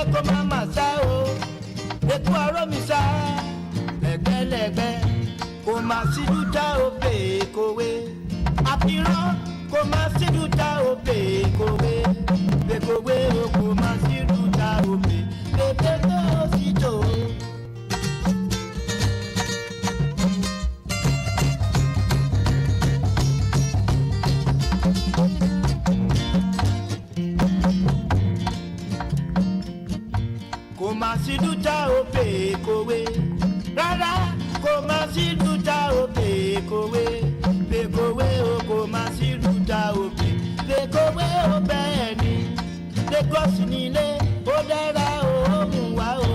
jẹ́jẹ́ kó má má sá o. Èkó arọ́ mi sá lẹ́gbẹ́lẹ́gbẹ́. Kò má sí dúdá òbè kòwé. Àfihàn kò má sí dúdá òbè kòwé. Bèkòwé o kò má sí dúdá òbè. Bèbè tó sì jò. Kò má sí dúdá òbè kòwé. Rárá kò má sí dúdá òbè kòwé. Bèkòwé o kò má sí dúdá òbè. Bèkòwé o bẹ́ẹ̀ ni. Lagos nílé ó dára òun wá o.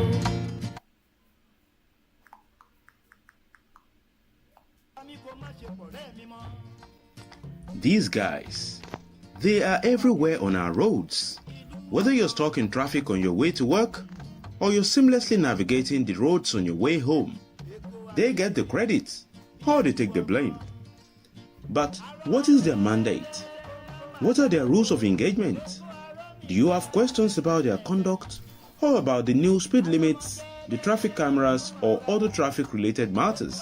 These guys, they are everywhere on our roads. Whether you're stuck in traffic on your way to work or you're seamlessly navigating the roads on your way home, they get the credit or they take the blame. But what is their mandate? What are their rules of engagement? Do you have questions about their conduct or about the new speed limits, the traffic cameras, or other traffic-related matters?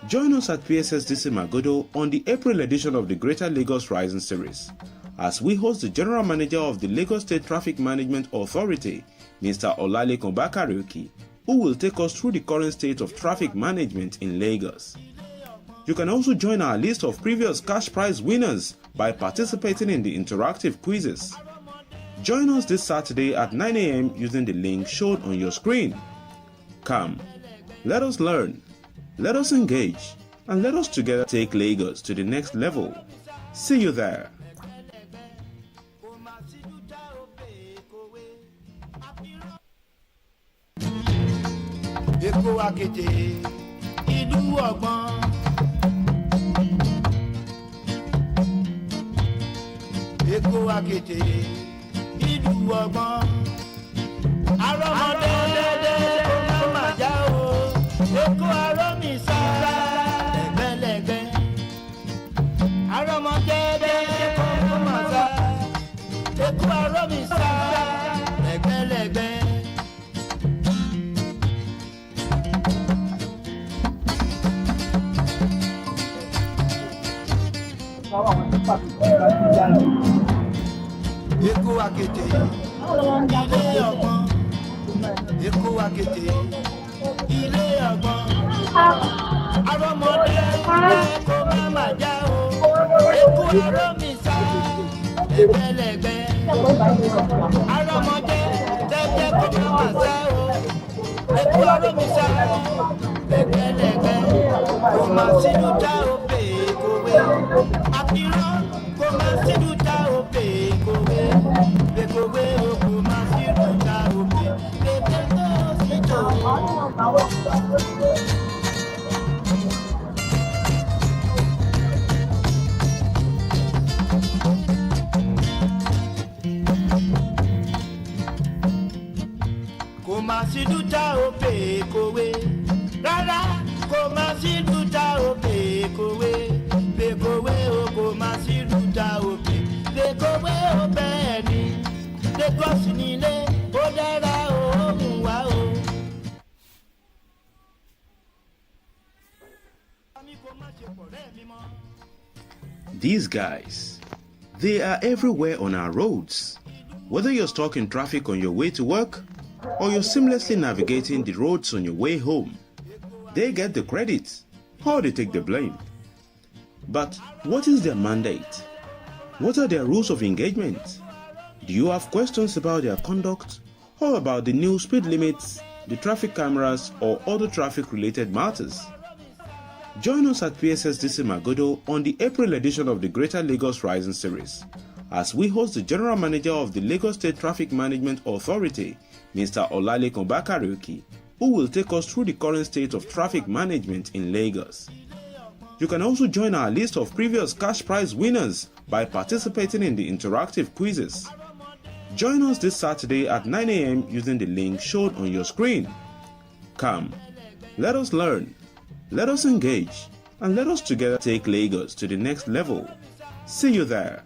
Join us at PSSDC Magodo on the April edition of the Greater Lagos Rising Series as we host the General Manager of the Lagos State Traffic Management Authority, Mr. Olalekan Bakariuki, who will take us through the current state of traffic management in Lagos. You can also join our list of previous cash prize winners by participating in the interactive quizzes. Join us this Saturday at 9 a.m. using the link shown on your screen. Come, let us learn, let us engage, and let us together take Lagos to the next level. See you there. Èkó Akété ìlú ọgbọ́n. Èkó Akété ìlú ọgbọ́n. Arọ́mọdé kó má má já o. Èkó arọ́ mi sá lẹ́gbẹ́lẹ́gbẹ́. Arọ́mọdé kó má má sá. Èkó arọ́ mi sá lẹ́gbẹ́lẹ́gbẹ́. Èkó Akété ilé ọgbọ́n. Èkó Akété ilé ọgbọ́n. Arọ́mọdé kó má má já o. Èkó arọ́ mi sá lẹ́gbẹ́lẹ́gbẹ́. Arọ́mọdé jẹ́jẹ́ kó má má sá o. Èkó arọ́ mi sá lẹ́gbẹ́lẹ́gbẹ́. Kò má sí dúdá òbè kòwé. Àfihàn kò má sí dúdá òbè kòwé. Bèkòwé o kò má sí dúdá òbè. Bèbè tó sì jò. Kò má sí dúdá òbè kòwé. Rárá kò má sí dúdá òbè kòwé. Bèkòwé o kò má sí dúdá òbè. Bèkòwé o bẹ́ẹ̀ ni. Lagos nílé ó dára òun wá o. These guys, they are everywhere on our roads. Whether you're stuck in traffic on your way to work or you're seamlessly navigating the roads on your way home, they get the credit or they take the blame. But what is their mandate? What are their rules of engagement? Do you have questions about their conduct or about the new speed limits, the traffic cameras, or other traffic-related matters? Join us at PSSDC Magodo on the April edition of the Greater Lagos Rising Series as we host the General Manager of the Lagos State Traffic Management Authority, Mr. Olalekan Bakariuki, who will take us through the current state of traffic management in Lagos. You can also join our list of previous cash prize winners by participating in the interactive quizzes. Join us this Saturday at 9 a.m. using the link shown on your screen. Come, let us learn, let us engage, and let us together take Lagos to the next level. See you there.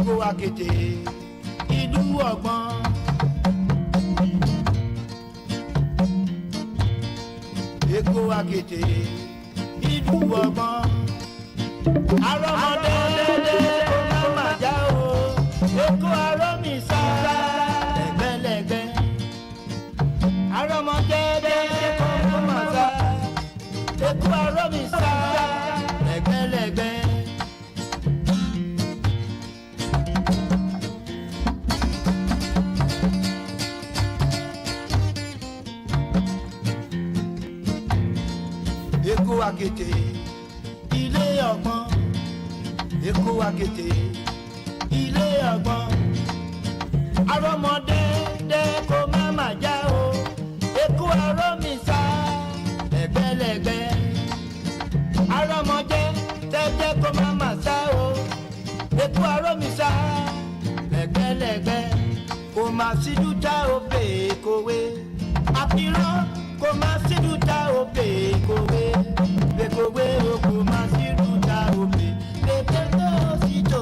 Èkó Akété ìlú ọgbọ́n. Èkó Akété ìlú ọgbọ́n. Arọ́mọdé kó má má já o. Èkó arọ́mísà lẹ́gbẹ́lẹ́gbẹ́. Arọ́mọdé kó má má já. Èkó arọ́mísà lẹ́gbẹ́lẹ́gbẹ́. Èkó Akété ilé ọgbọ́n. Èkó Akété ilé ọgbọ́n. Arọ́mọdé kó má má já o. Èkó arọ́mísà lẹ́gbẹ́lẹ́gbẹ́. Arọ́mọdé tẹ́jẹ́ kó má má sá o. Èkó arọ́mísà lẹ́gbẹ́lẹ́gbẹ́. Kò má sí dúdá òbè kòwé. Àfihàn kò má sí dúdá òbè kòwé. Bèkòwé o kò má sí dúdá òbè. Bèbè tó sí tó.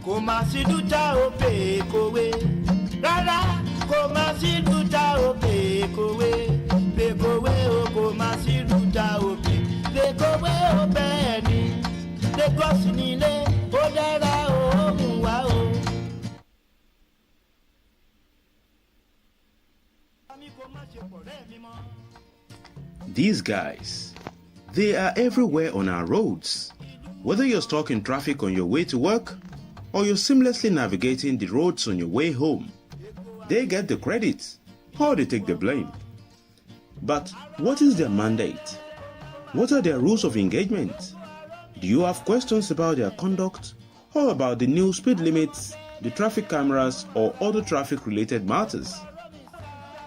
Kò má sí dúdá òbè kòwé. Rárá kò má sí dúdá òbè kòwé. Bèkòwé o kò má sí dúdá òbè. Bèkòwé o bẹ́ẹ̀ ni. Lagos nílé ó dára òun wá o. These guys, they are everywhere on our roads. Whether you're stuck in traffic on your way to work or you're seamlessly navigating the roads on your way home, they get the credit or they take the blame. But what is their mandate? What are their rules of engagement? Do you have questions about their conduct or about the new speed limits, the traffic cameras, or other traffic-related matters?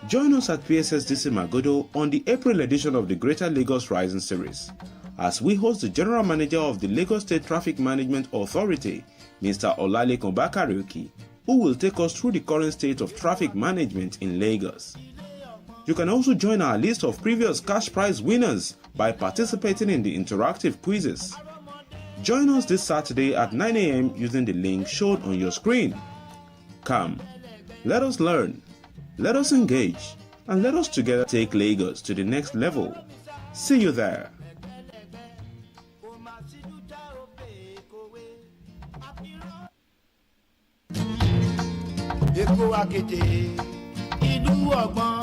Join us at PSSDC Magodo on the April edition of the Greater Lagos Rising Series as we host the General Manager of the Lagos State Traffic Management Authority, Mr. Olalekan Bakariuki, who will take us through the current state of traffic management in Lagos. You can also join our list of previous cash prize winners by participating in the interactive quizzes. Join us this Saturday at 9 a.m. using the link shown on your screen. Come, let us learn, let us engage, and let us together take Lagos to the next level. See you there. Èkó Akété ìlú ọgbọ́n.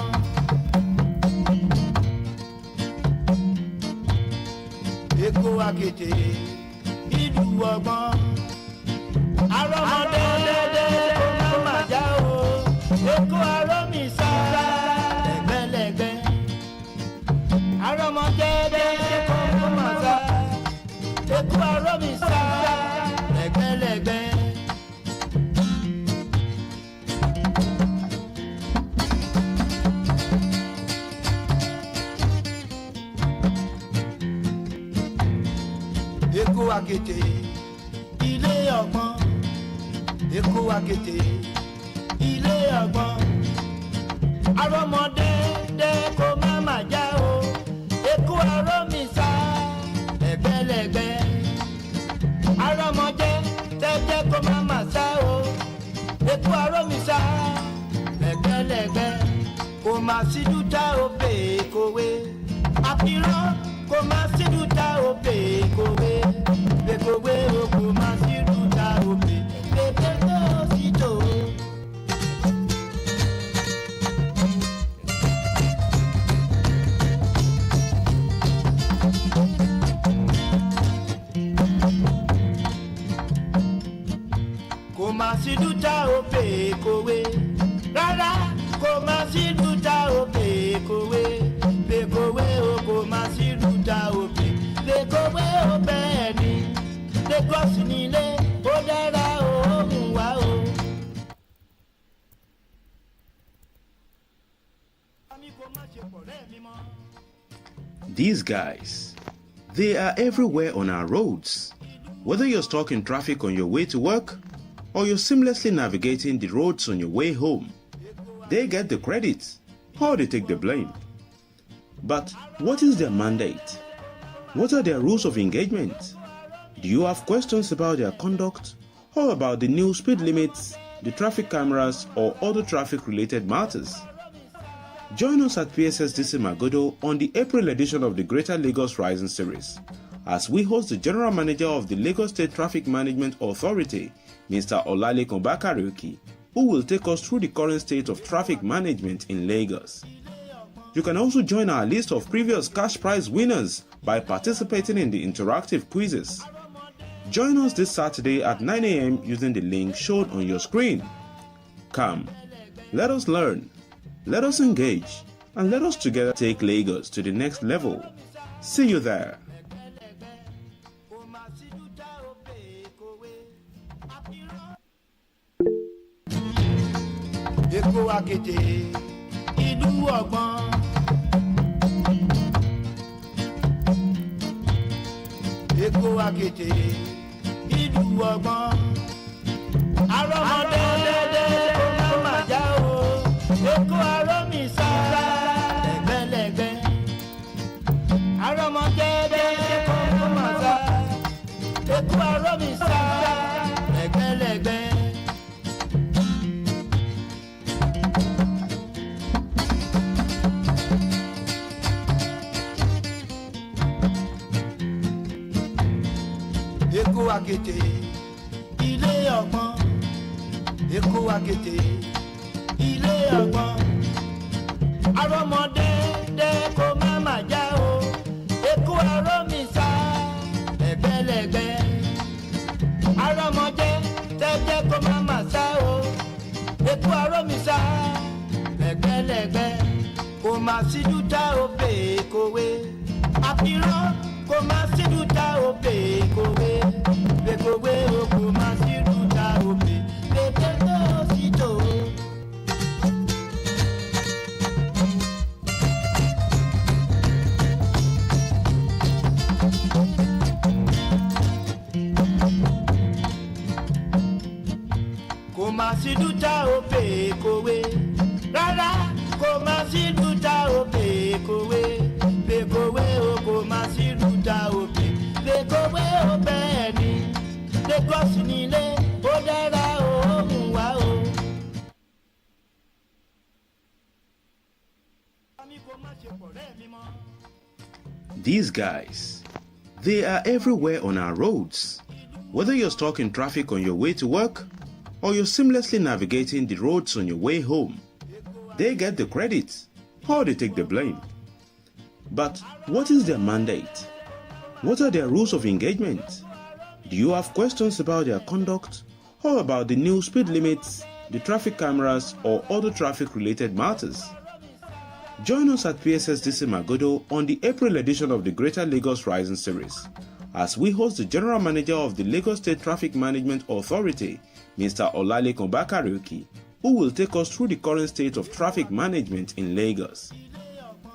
Èkó Akété ìlú ọgbọ́n. Arọ́mọdé kó má má já o. Èkó arọ́mísà lẹ́gbẹ́lẹ́gbẹ́. Arọ́mọdé kó má má já. Èkó arọ́mísà lẹ́gbẹ́lẹ́gbẹ́. Èkó Akété ilé ọgbọ́n. Èkó Akété ilé ọgbọ́n. Arọ́mọdé kó má má já o. Èkó arọ́mísà lẹ́gbẹ́lẹ́gbẹ́. Arọ́mọdé tẹ́jẹ́ kó má má sá o. Èkó arọ́mísà lẹ́gbẹ́lẹ́gbẹ́. Kò má sí dúdá òbè kòwé. Àfihàn kò má sí dúdá òbè kòwé. Bèkòwé o kò má sí dúdá òbè. Bèbè tó sí tó. Kò má sí dúdá òbè kòwé. Rárá kò má sí dúdá òbè kòwé. Bèkòwé o kò má sí dúdá òbè. Bèkòwé o bẹ́ẹ̀ ni. Lagos nílé ó dára òun wá o. These guys, they are everywhere on our roads. Whether you're stuck in traffic on your way to work or you're seamlessly navigating the roads on your way home. They get the credit, or they take the blame. But what is their mandate? What are their rules of engagement? Do you have questions about their conduct, or about the new speed limits, the traffic cameras, or other traffic-related matters? Join us at PSSDC Magodo on the April edition of the Greater Lagos Rising Series, as we host the General Manager of the Lagos State Traffic Management Authority, Mr. Olalekan Bakare, who will take us through the current state of traffic management in Lagos. You can also join our list of previous cash prize winners by participating in the interactive quizzes. Join us this Saturday at 9 a.m. using the link shown on your screen. Come, let us learn, let us engage, and let us together take Lagos to the next level. See you there. Èkó Akété ìlú ọgbọ́n. Èkó Akété ìlú ọgbọ́n. Arọ́mọdé kò má má já o. Èkó arọ́mísà lẹ́gbẹ́lẹ́gbẹ́. Arọ́mọdé kò má má já. Èkó arọ́mísà lẹ́gbẹ́lẹ́gbẹ́. Èkó Akété ilé ọgbọ́n. Èkó Akété ilé ọgbọ́n. Arọ́mọdé kò má má já o. Èkó arọ́mísà lẹ́gbẹ́lẹ́gbẹ́. Arọ́mọdé tẹ́jẹ́ kò má má sá o. Èkó arọ́mísà lẹ́gbẹ́lẹ́gbẹ́. Kò má sí dúdá òbè kòwé. Àpírọ́ kò má sí dúdá òbè kòwé. Bekowe o kò má sí dúdá òbè. Bèbè ó sì tó. Kò má sí dúdá òbè kòwé. Rárá kò má sí dúdá òbè kòwé. Bekowe o kò má sí dúdá òbè. Bekowe o bẹ́ẹ̀ ni. Lagos nílé ó dára òun wá o. These guys, they are everywhere on our roads. Whether you're stuck in traffic on your way to work, or you're seamlessly navigating the roads on your way home, they get the credit, or they take the blame. But what is their mandate? What are their rules of engagement? Do you have questions about their conduct, or about the new speed limits, the traffic cameras, or other traffic-related matters? Join us at PSSDC Magodo on the April edition of the Greater Lagos Rising Series, as we host the General Manager of the Lagos State Traffic Management Authority, Mr. Olalekan Bakare, who will take us through the current state of traffic management in Lagos.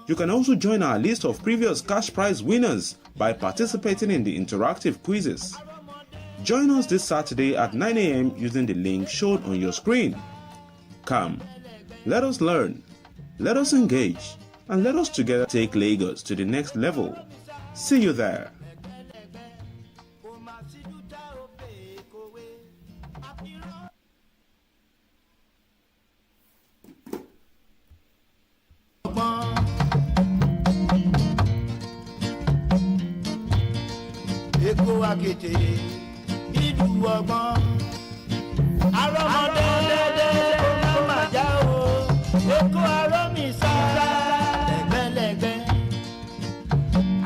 You can also join our list of previous cash prize winners by participating in the interactive quizzes. Join us this Saturday at 9 a.m. using the link shown on your screen. Come, let us learn, let us engage, and let us together take Lagos to the next level. See you there. Èkó Akété ìlú ọgbọ́n. Arọ́mọdé kò má má já o. Èkó arọ́mísà lẹ́gbẹ́lẹ́gbẹ́.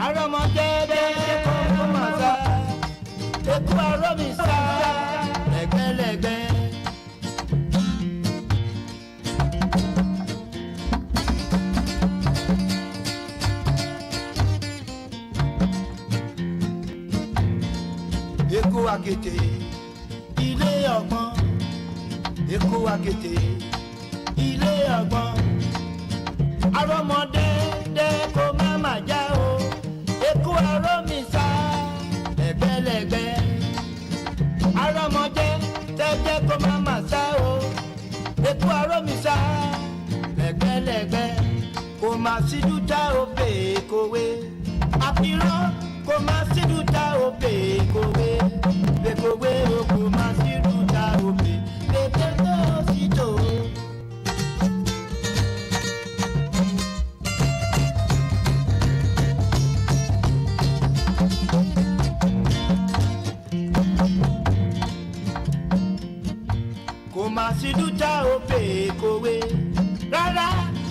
Arọ́mọdé kò má má sá. Èkó arọ́mísà lẹ́gbẹ́lẹ́gbẹ́. Èkó Akété ilé ọgbọ́n. Èkó Akété ilé ọgbọ́n. Arọ́mọdé kò má má já o. Èkó arọ́mísà lẹ́gbẹ́lẹ́gbẹ́. Arọ́mọdé tẹ́jẹ́ kó má má sá o eku aró mi sá lẹ́gbẹ́lẹ́gbẹ́ kò má sí dúdá òbè kòwé àfihàn kò má sí dúdá òbè kòwé bẹ́kòwé o kò má sí dúdá òbè bẹ́kẹ́ tó sí tó. Kò má sí dúdá òbè kòwé rárá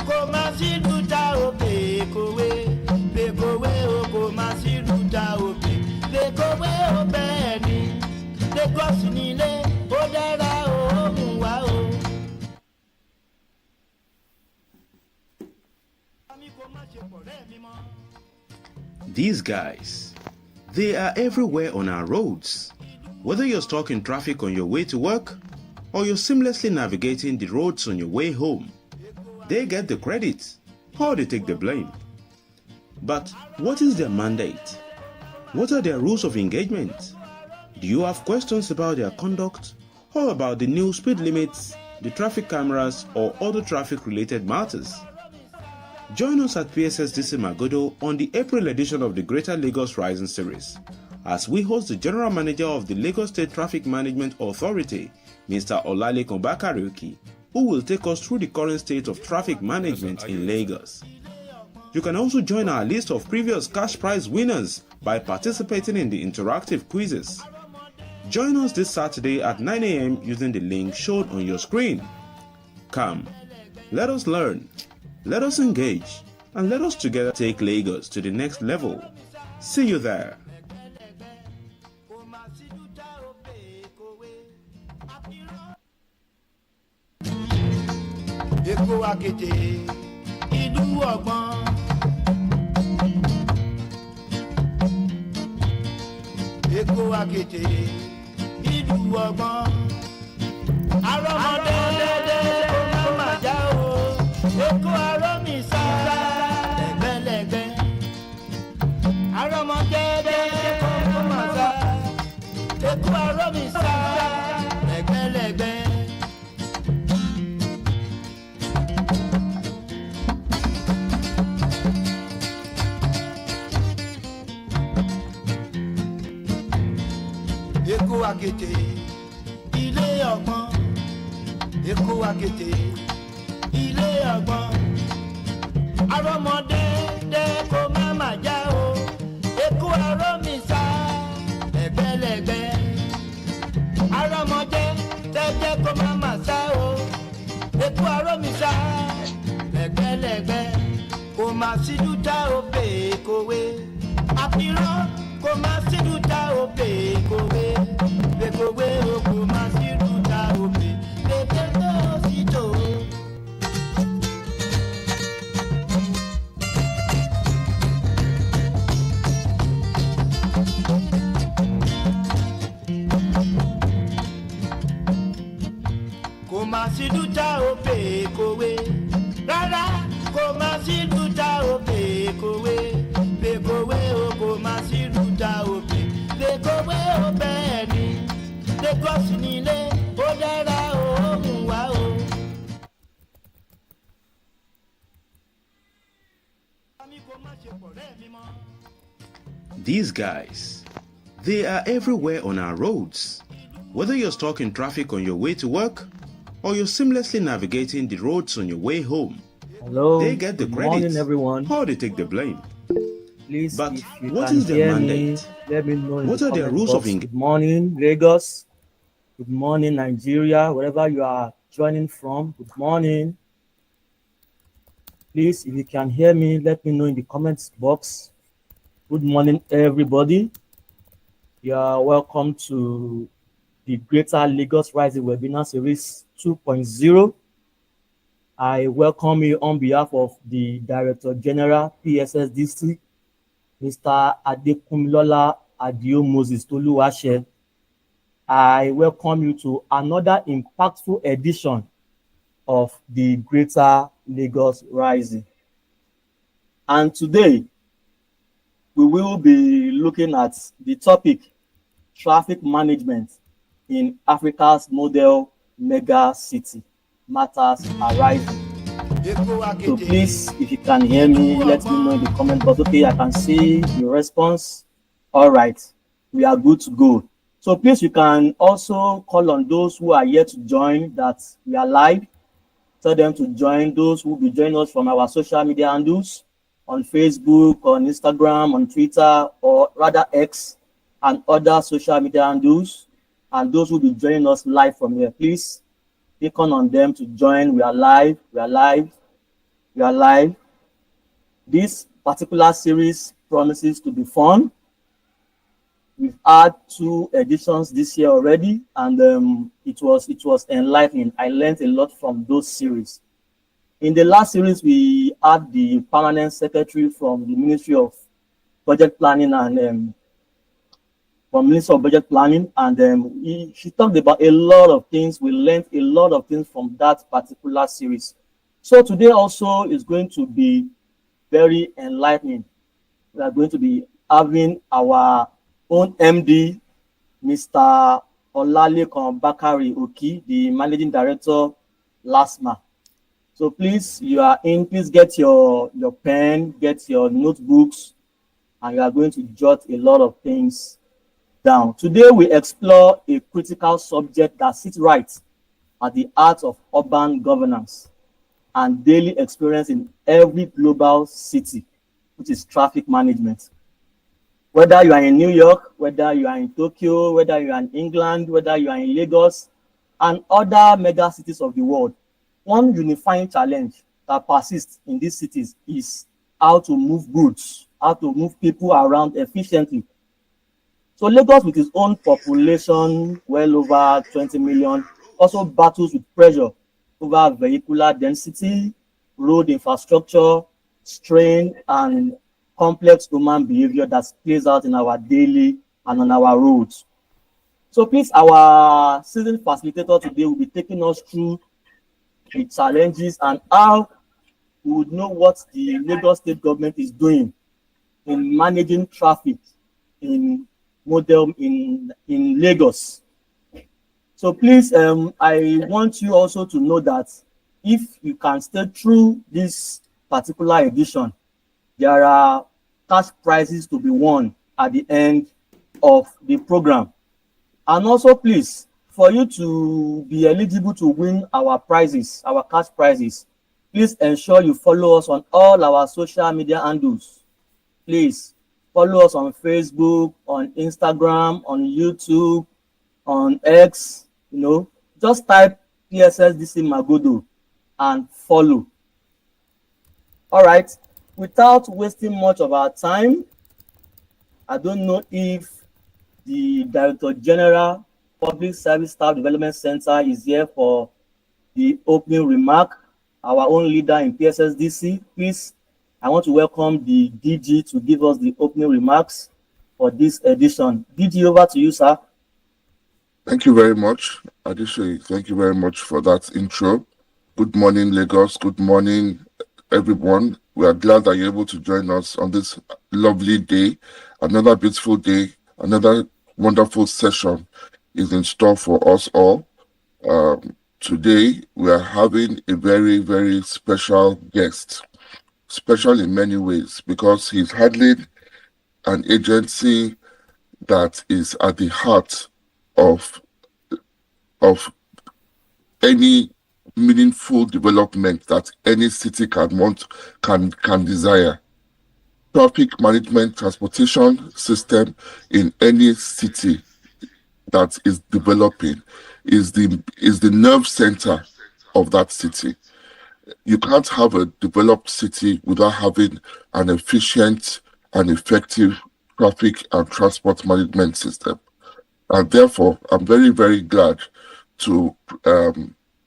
kò má sí dúdá òbè kòwé bẹ́kòwé o kò má sí dúdá òbè bẹ́kòwé o bẹ́ẹ̀ ni Lagos nílé ó dára ó mú wá o. These guys, they are everywhere on our roads. Whether you're stuck in traffic on your way to work or you're seamlessly navigating the roads on your way home, they get the credit or they take the blame. But what is their mandate? What are their rules of engagement? Do you have questions about their conduct or about the new speed limits, the traffic cameras, or other traffic-related matters? Join us at PSSDC Magodo on the April edition of the Greater Lagos Rising Series as we host the General Manager of the Lagos State Traffic Management Authority, Mr. Olalekan Bakariuki, who will take us through the current state of traffic management in Lagos. You can also join our list of previous cash prize winners by participating in the interactive quizzes. Join us this Saturday at 9 a.m. using the link shown on your screen. Come, let us learn, let us engage, and let us together take Lagos to the next level. See you there. Èkó Akété ìlú ọgbọ́n. Èkó Akété ìlú ọgbọ́n. Arọ́mọdé kó má má já o. Èkó arọ́ mi sá lẹ́gbẹ́lẹ́gbẹ́. Arọ́mọdé kó má má sá. Èkó arọ́ mi sá lẹ́gbẹ́lẹ́gbẹ́. Èkó Akété ilé ọgbọ́n. Èkó Akété ilé ọgbọ́n. Arọ́mọdé kó má má já o. Èkó arọ́ mi sá lẹ́gbẹ́lẹ́gbẹ́. Arọ́mọdé tẹ́jẹ́ kó má má sá o. Èkó arọ́ mi sá lẹ́gbẹ́lẹ́gbẹ́. Kò má sí dúdá òbè kòwé àfihàn kò má sí dúdá òbè kòwé bẹ́kòwé o kò má sí dúdá òbè bẹ́kẹ́ tó sí tó. Kò má sí dúdá òbè kòwé rárá kò má sí dúdá òbè kòwé bẹ́kòwé o kò má sí dúdá òbè bẹ́kòwé o bẹ́ẹ̀ ni Lagos nílé ó dára ó mú wá o. These guys, they are everywhere on our roads. Whether you're stuck in traffic on your way to work or you're seamlessly navigating the roads on your way home, Hello, they get the good credit morning, everyone. or they take the blame. Please, But if you what can is their hear mandate? me, let me know in What the are their comment rules of box. engagement? Good morning, Lagos. Good morning, Nigeria. Wherever you are joining from, good morning. Please, if you can hear me, let me know in the comments box. Good morning, everybody. You are welcome to the Greater Lagos Rising Webinar Series 2.0. I welcome you on behalf of the Director General, PSSDC, Mr. Adekunmilola Adio Moses Toluwase. I welcome you to another impactful edition of the Greater Lagos Rising. And today, we will be looking at the topic, traffic management in Africa's model mega city matters arising. So please, if you can hear me, let me know in the comment box. Okay, I can see your response. All right, we are good to go. So please, you can also call on those who are yet to join that we are live. Tell them to join. Those who will be joining us from our social media handles on Facebook, on Instagram, on Twitter, or rather X, and other social media handles. And those who will be joining us live from here, please click on them to join. We are live. We are live. We are live. This particular series promises to be fun. We've had 2 editions this year already, and it was enlightening. I learned a lot from those series. In the last series, we had the permanent secretary from the Ministry of Budget Planning and from Ministry of Budget Planning, and she talked about a lot of things. We learned a lot of things from that particular series. So today also is going to be very enlightening. We are going to be having our own MD, Mr. Olalekan Bakari Oki, the Managing Director, LASMA. So please, you are in, please get your pen, get your notebooks, and you are going to jot a lot of things down. Today, we explore a critical subject that sits right at the heart of urban governance and daily experience in every global city, which is traffic management. Whether you are in New York, whether you are in Tokyo, whether you are in England, whether you are in Lagos, and other mega cities of the world, one unifying challenge that persists in these cities is how to move goods, how to move people around efficiently. So Lagos, with its own population, well over 20 million, also battles with pressure over vehicular density, road infrastructure, strain, and complex human behavior that plays out in our daily and on our roads. So please, our season facilitator today will be taking us through the challenges and how we would know what the Lagos state government is doing in managing traffic in Lagos. So please, I want you also to know that if you can stay through this particular edition, there are cash prizes to be won at the end of the program. And also, please, for you to be eligible to win our prizes, our cash prizes, please ensure you follow us on all our social media handles. Please follow us on Facebook, on Instagram, on YouTube, on X. Just type PSSDC Magodo and follow. All right. Without wasting much of our time, I don't know if the Director General, Public Service Staff Development Center is here for the opening remark. Our own leader in PSSDC, please, I want to welcome the DG to give us the opening remarks for this edition. DG, over to you, sir. Thank you very much, Adisha. Thank you very much for that intro. Good morning, Lagos. Good morning, everyone. We are glad that you're able to join us on this lovely day. Another beautiful day, another wonderful session is in store for us all. Today, we are having a very, very special guest. Special in many ways because he's handling an agency that is at the heart of any meaningful development that any city can desire. Traffic management transportation system in any city that is developing is the nerve center of that city. You can't have a developed city without having an efficient and effective traffic and transport management system. And therefore, I'm very, very glad to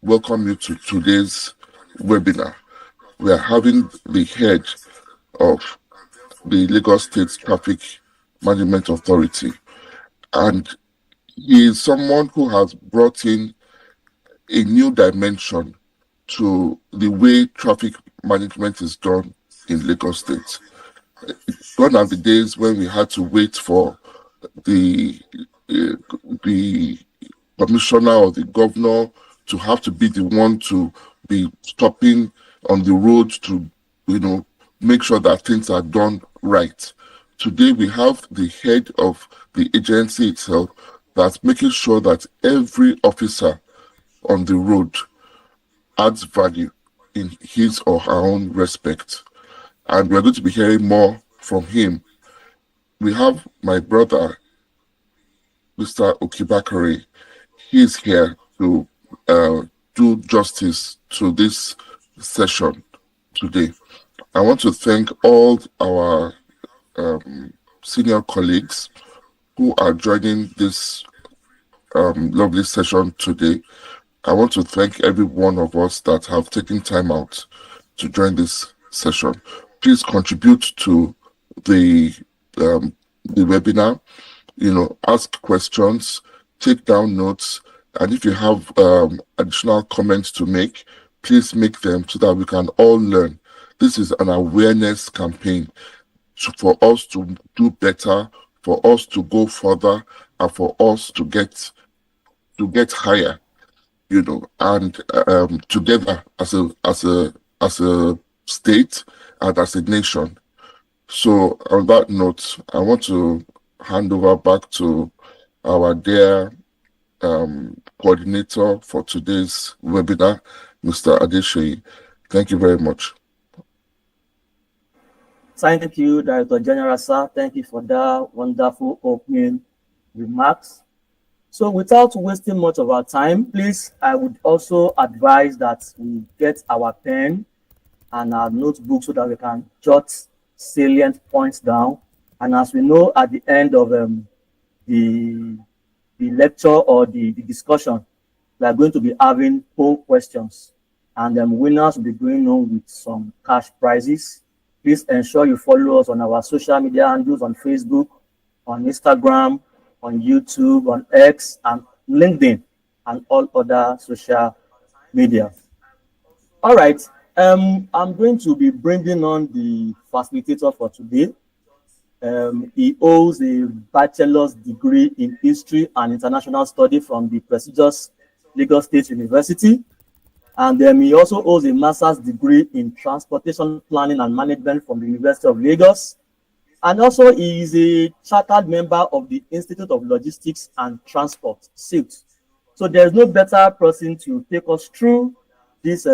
welcome you to today's webinar. We are having the head of the Lagos State Traffic Management Authority. And he is someone who has brought in a new dimension to the way traffic management is done in Lagos State. Gone are the days when we had to wait for the commissioner or the governor to have to be the one to be stopping on the road to, make sure that things are done right. Today, we have the head of the agency itself that's making sure that every officer on the road adds value in his or her own respect. And we're going to be hearing more from him. We have my brother, Mr. Okibakari. He is here to do justice to this session today. I want to thank all our senior colleagues who are joining this lovely session today. I want to thank every one of us that have taken time out to join this session. Please contribute to the webinar. Ask questions, take down notes, and if you have additional comments to make, please make them so that we can all learn. This is an awareness campaign for us to do better, for us to go further, and for us to get higher. And together as a state and as a nation. So on that note, I want to hand over back to our dear coordinator for today's webinar, Mr. Adeshayi. Thank you very much. Thank you, Director General, sir. Thank you for that wonderful opening remarks. So without wasting much of our time, please, I would also advise that we get our pen and our notebook so that we can jot salient points down. And as we know, at the end of the lecture or the discussion, we are going to be having poll questions, and winners will be going on with some cash prizes. Please ensure you follow us on our social media handles on Facebook, on Instagram, on YouTube, on X, and LinkedIn, and all other social media. All right. I'm going to be bringing on the facilitator for today. He holds a bachelor's degree in history and international study from the prestigious Lagos State University. And he also holds a master's degree in transportation planning and management from the University of Lagos. And also, he is a chartered member of the Institute of Logistics and Transport, SILT. So there's no better person to take us through this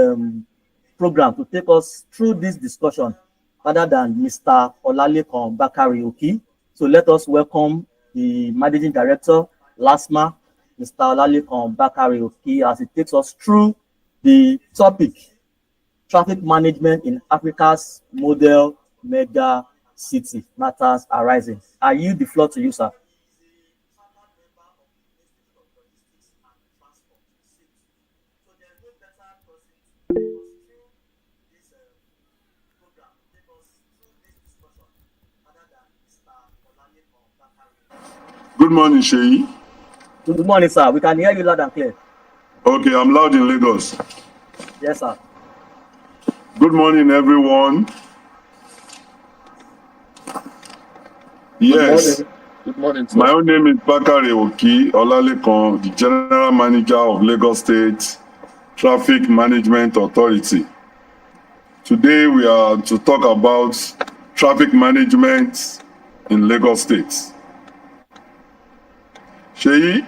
program, to take us through this discussion, other than Mr. Olalekan Bakari Oki. So let us welcome the Managing Director, LASMA, Mr. Olalekan Bakari Oki, as he takes us through the topic, traffic management in Africa's model mega city matters arising. I yield the floor to you, sir. Good morning, Sheyi. Good morning, sir. We can hear you loud and clear. Okay, I'm loud in Lagos. Yes, sir. Good morning, everyone. Yes. Good morning, sir. My own name is Bakari Oki Olalekan, the General Manager of Lagos State Traffic Management Authority. Today we are to talk about traffic management in Lagos State. Sheyi?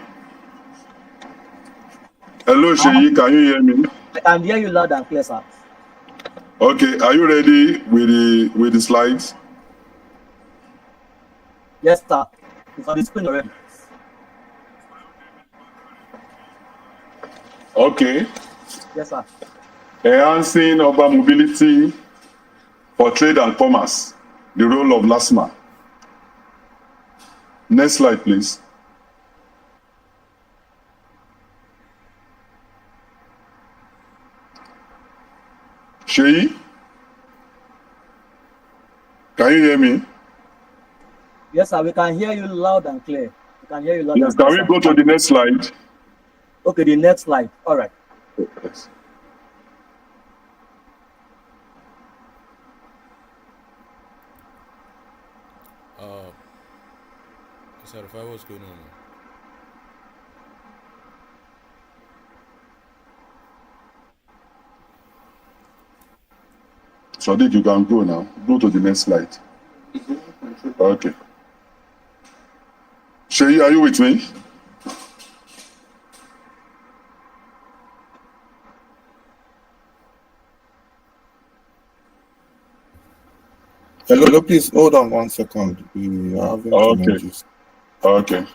Hello, Sheyi, can you hear me? I can hear you loud and clear, sir. Okay, are you ready with the slides? Yes, sir. It's on the screen already. Okay. Yes, sir. Enhancing urban mobility for trade and commerce, the role of LASMA. Next slide, please. Sheyi, can you hear me? Yes, sir. We can hear you loud and clear. We can hear you loud Yes, and clear. can we go to the next slide? Okay, the next slide. All right. Yes. Sorry, what's going on? Sadiq, you can go now. Go to the next slide. Okay. Sheyi, are you with me? Hello, please hold on 1 second. We are having challenges. Okay.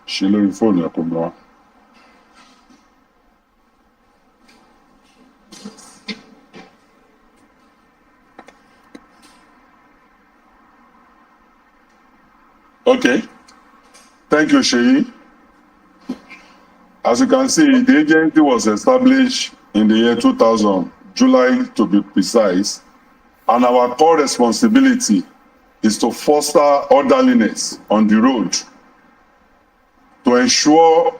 Ṣe lórí fóònù ẹ̀ kò mọ́ wa. Okay. Thank you, Sheyi. As you can see, the agency was established in the year 2000, July to be precise, and our core responsibility is to foster orderliness on the road, to ensure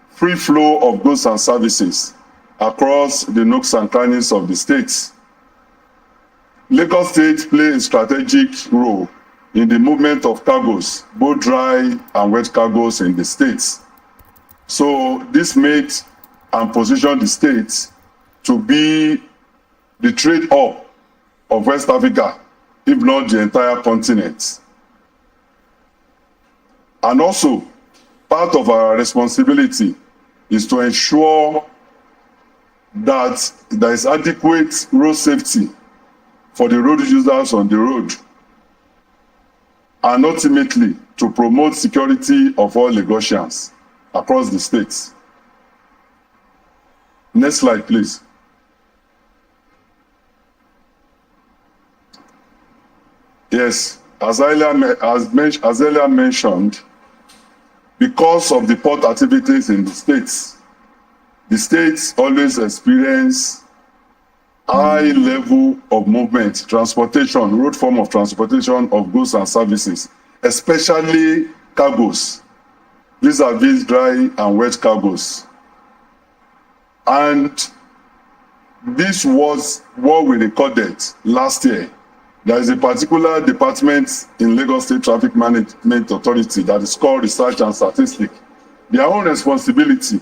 free flow of goods and services across the nooks and crannies of the states. Lagos State plays a strategic role in the movement of cargoes, both dry and wet cargoes in the states. So this made and positioned the states to be the trade hub of West Africa, if not the entire continent. And also, part of our responsibility is to ensure that there is adequate road safety for the road users on the road, and ultimately to promote security of all Lagosians across the states. Next slide, please. Yes, as earlier mentioned, because of the port activities in the states always experience high level of movement, transportation, road form of transportation of goods and services, especially cargoes, vis-a-vis dry and wet cargoes. And this was what we recorded last year. There is a particular department in Lagos State Traffic Management Authority that is called Research and Statistics. Their own responsibility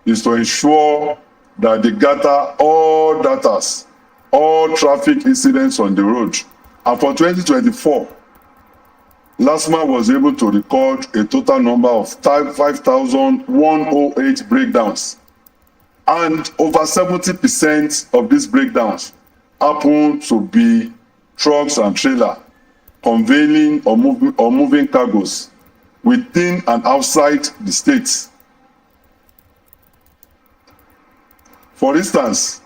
is to ensure that they gather all data, all traffic incidents on the road. And for 2024, LASMA was able to record a total number of 5,108 breakdowns. And over 70% of these breakdowns happen to be trucks and trailers conveying or moving cargoes within and outside the states. For instance,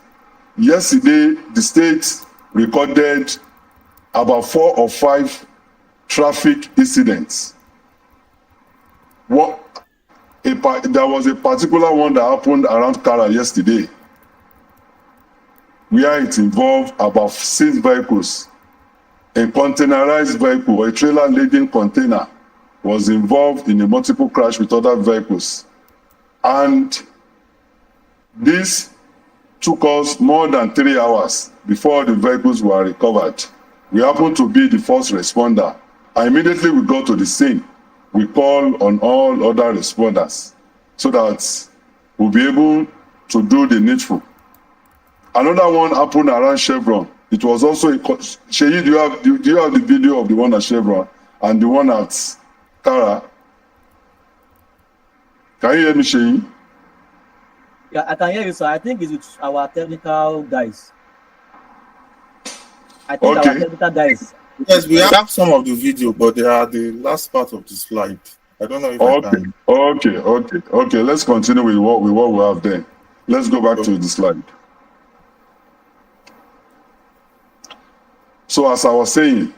yesterday the state recorded about 4 or 5 traffic incidents. There was a particular one that happened around Kara yesterday, where it involved about 6 vehicles. A containerized vehicle, a trailer laden container, was involved in a multiple crash with other vehicles. And this took us more than 3 hours before the vehicles were recovered. We happened to be the first responder. And immediately we got to the scene. We called on all other responders so that we'll be able to do the needful. Another one happened around Chevron. It was also Sheyi, do you have the video of the one at Chevron and the one at Kara? Can you hear me, Sheyi? Yeah, I can hear you, sir. I think it's with our technical guys. Our technical guys. Yes, we have some of the video, but they are the last part of the slide. I don't know if I can. Okay. Let's continue with what we have then. Let's go back to the slide. So as I was saying,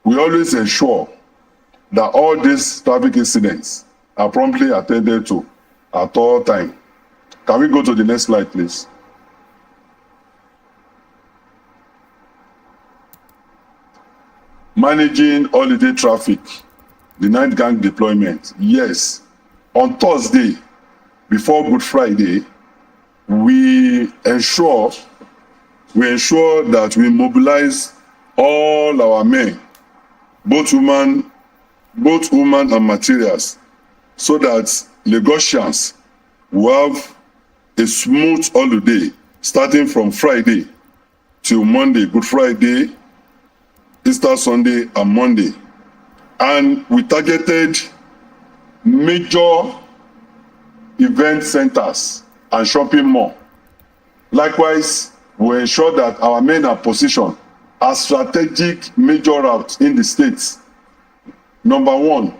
we always ensure that all these traffic incidents are promptly attended to at all time. Can we go to the next slide, please? Managing holiday traffic, the night gang deployment. Yes, on Thursday, before Good Friday, we ensure that we mobilize all our men, both women and materials, so that Lagosians will have a smooth holiday starting from Friday till Monday, Good Friday, Easter Sunday, and Monday. And we targeted major event centers and shopping mall. Likewise, we ensure that our men are positioned as strategic major routes in the states. Number one,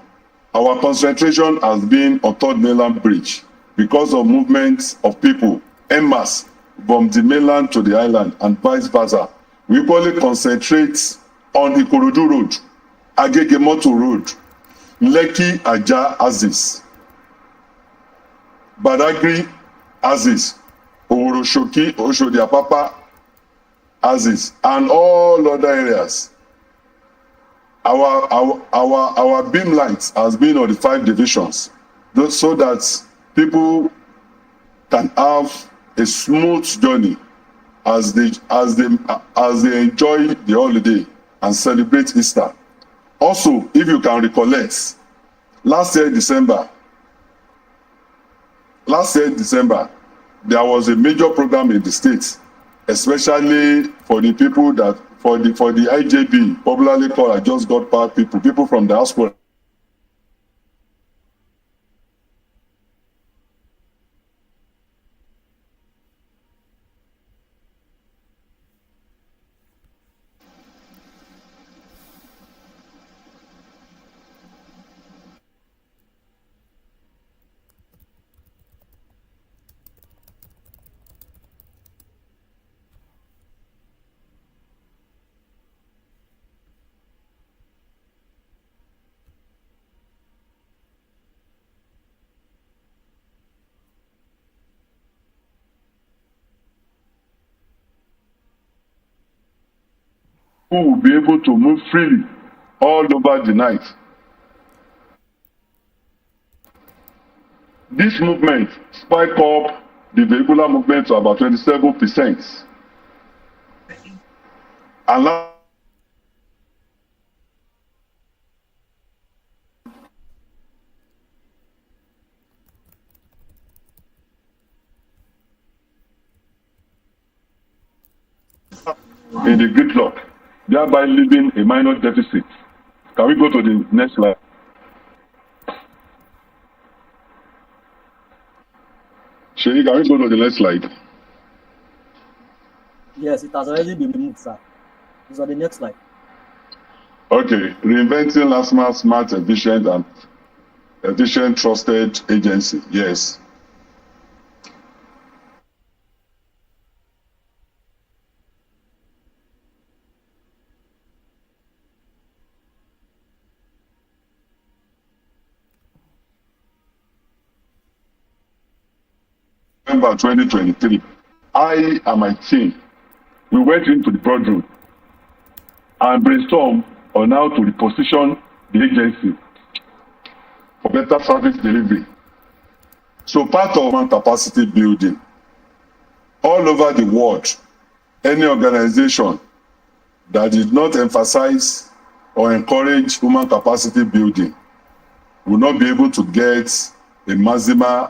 our concentration has been on Third Mainland Bridge because of movements of people en masse from the mainland to the island and vice versa. We equally concentrate on Ikorodu Road, Agegemoto Road, Lekki Ajah Axis, Badagry Axis, Oworo-Shoki, Oshodi Apapa Axis, and all other areas. Our beam lights has been on the 5 divisions, so that people can have a smooth journey as they enjoy the holiday and celebrate Easter. Also, if you can recollect, last year December, there was a major program in the state, especially for the people that for the IJB, popularly called I Just Got Power people from the diaspora. Who will be able to move freely all over the night. This movement spike up the vehicular movement to about 27%. And in the gridlock, thereby leaving a minor deficit. Can we go to the next slide? Sherry, can we go to the next slide? Yes, it has already been removed, sir. It's on the next slide. Okay, reinventing LASMA smart, efficient, trusted agency. Yes. November 2023, I and my team, we went into the boardroom and brainstormed on how to reposition the agency for better service delivery. So part of human capacity building, all over the world, any organization that did not emphasize or encourage human capacity building will not be able to get a maximum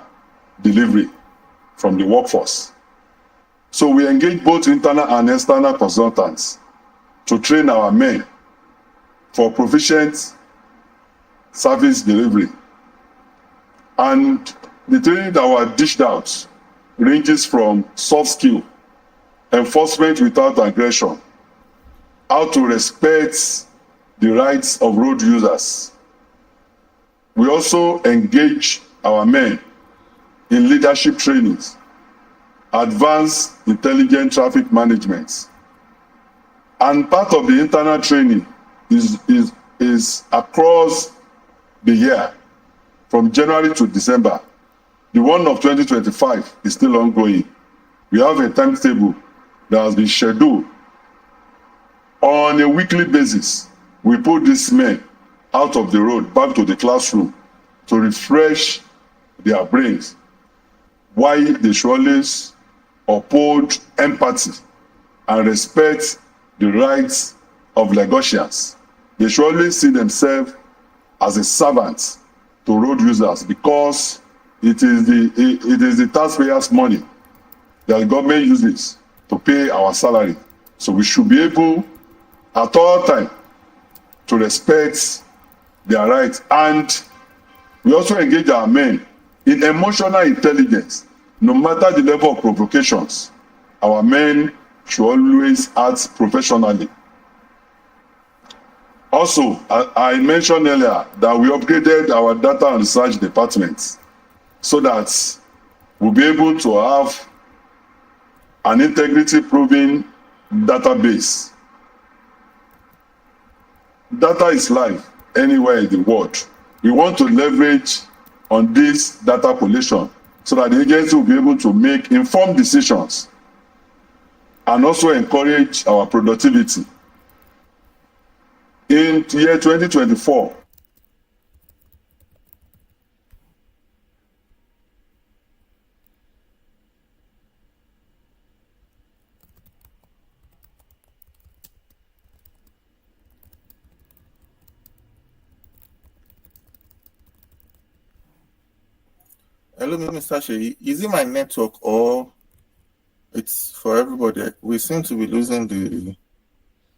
delivery from the workforce. So we engage both internal and external consultants to train our men for proficient service delivery. And the training that were dished out ranges from soft skill, enforcement without aggression, how to respect the rights of road users. We also engage our men in leadership trainings, advanced intelligent traffic management. And part of the internal training is across the year, from January to December. The one of 2025 is still ongoing. We have a timetable that has been scheduled. On a weekly basis, we put these men out of the road back to the classroom to refresh their brains, why they should always uphold empathy and respect the rights of Lagosians. They should always see themselves as a servant to road users because it is the taxpayers' money that the government uses to pay our salary. So we should be able at all time to respect their rights, and we also engage our men in emotional intelligence. No matter the level of provocations, our men should always act professionally. Also, I mentioned earlier that we upgraded our data and research departments so that we'll be able to have an integrity proving database. Data is life anywhere in the world. We want to leverage on this data collation so that the agency will be able to make informed decisions and also encourage our productivity. In year 2024, Hello, Mr. Sheyi. Is it my network or it's for everybody? We seem to be losing the.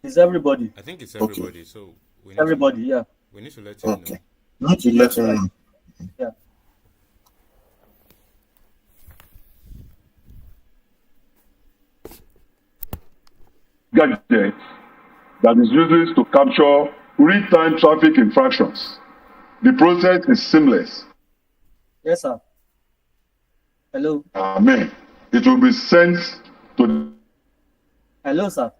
It's everybody. I think it's Okay. everybody, so we need Everybody, to, yeah. we need to let him Okay. know. Not to let him know. Yeah. gadget that is used to capture real-time traffic infractions. The process is seamless. Yes, sir. Hello. Amen. It will be sent to Hello, sir.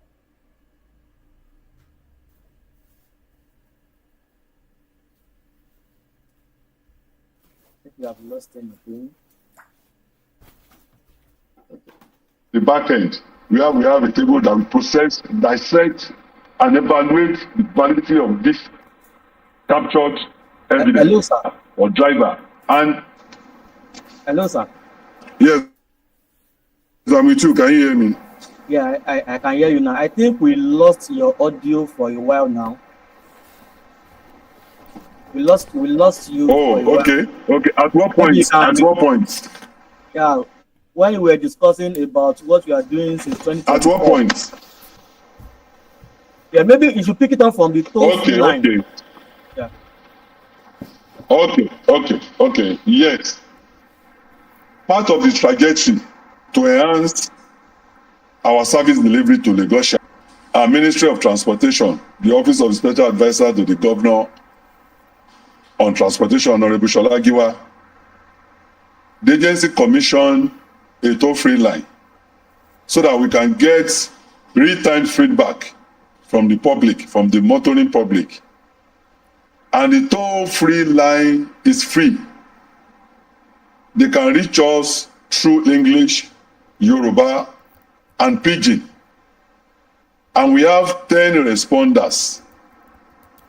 I think we have lost anything. the back end, where we have a table that will process, dissect, and evaluate the validity of this captured evidence Hello, sir. or driver. And Hello, sir. yes, I'm with you. Can you hear me? Yeah, I can hear you now. I think we lost your audio for a while now. We lost you for a Oh, while. okay. Okay. At what Maybe you point? can- At what point? Yeah, when we were discussing about what you are doing since 2024. At what point? Yeah, maybe you should pick it up from the toll-free Okay, line. okay. Yeah. Okay. Yes. Part of the trajectory to enhance our service delivery to Lagos, our Ministry of Transportation, the Office of Special Advisor to the Governor on Transportation, Honorable Shola Giwa, the agency commissioned a toll-free line so that we can get real-time feedback from the public, from the motoring public. And the toll-free line is free. They can reach us through English, Yoruba, and Pidgin. And we have 10 responders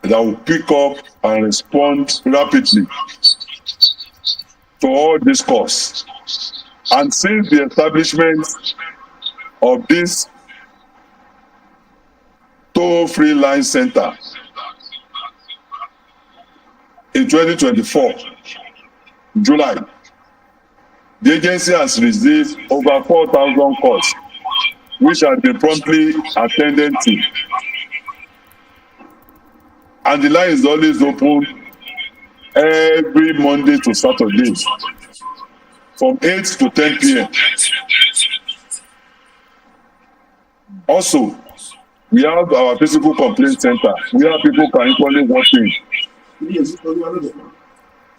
that will pick up and respond rapidly to all this calls. And since the establishment of this toll-free line center in 2024, July, the agency has received over 4,000 calls, which have been promptly attended to. And the line is always open every Monday to Saturday from 8 to 10 p.m. Also, we have our physical complaint center where people can equally walk in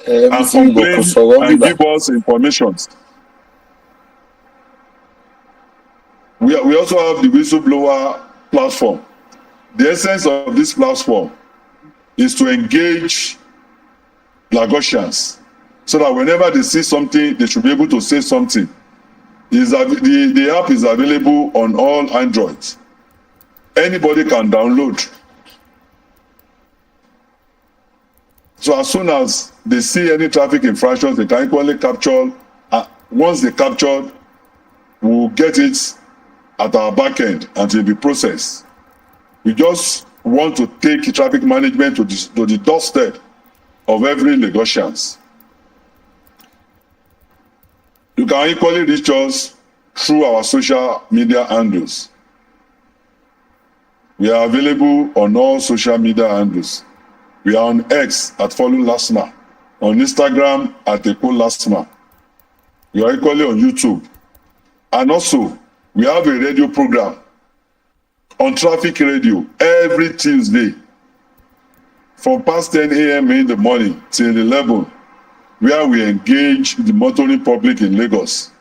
and complain and give us information. We also have the whistleblower platform. The essence of this platform is to engage Lagosians so that whenever they see something, they should be able to say something. The app is available on all Androids. Anybody can download. So as soon as they see any traffic infractions, they can equally capture. Once they capture, we'll get it at our back end and it will be processed. We just want to take traffic management to the doorstep of every Lagosians. You can equally reach us through our social media handles. We are available on all social media handles. We are on X at Follow Lasma, on Instagram at Echo Lasma. We are equally on YouTube. And also, we have a radio program on Traffic Radio every Tuesday from past 10 a.m. in the morning till 11, where we engage the motoring public in Lagos.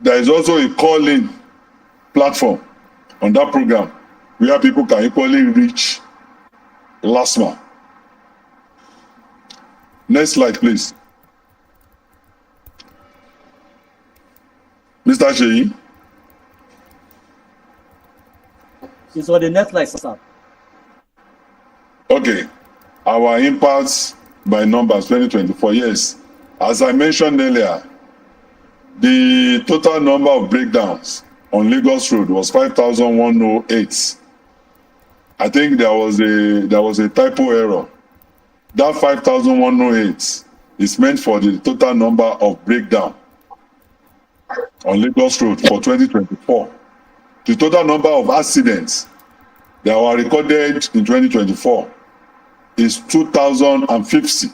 There is also a call-in platform on that program where people can equally reach Lasma. Next slide, please. Mr. Sheyi. It's on the next slide, sir. Okay. Our impacts by numbers 2024. Yes. As I mentioned earlier, the total number of breakdowns on Lagos Road was 5,108. I think there was a typo error. That 5,108 is meant for the total number of breakdown on Lagos Road for 2024. The total number of accidents that were recorded in 2024 is 2,050.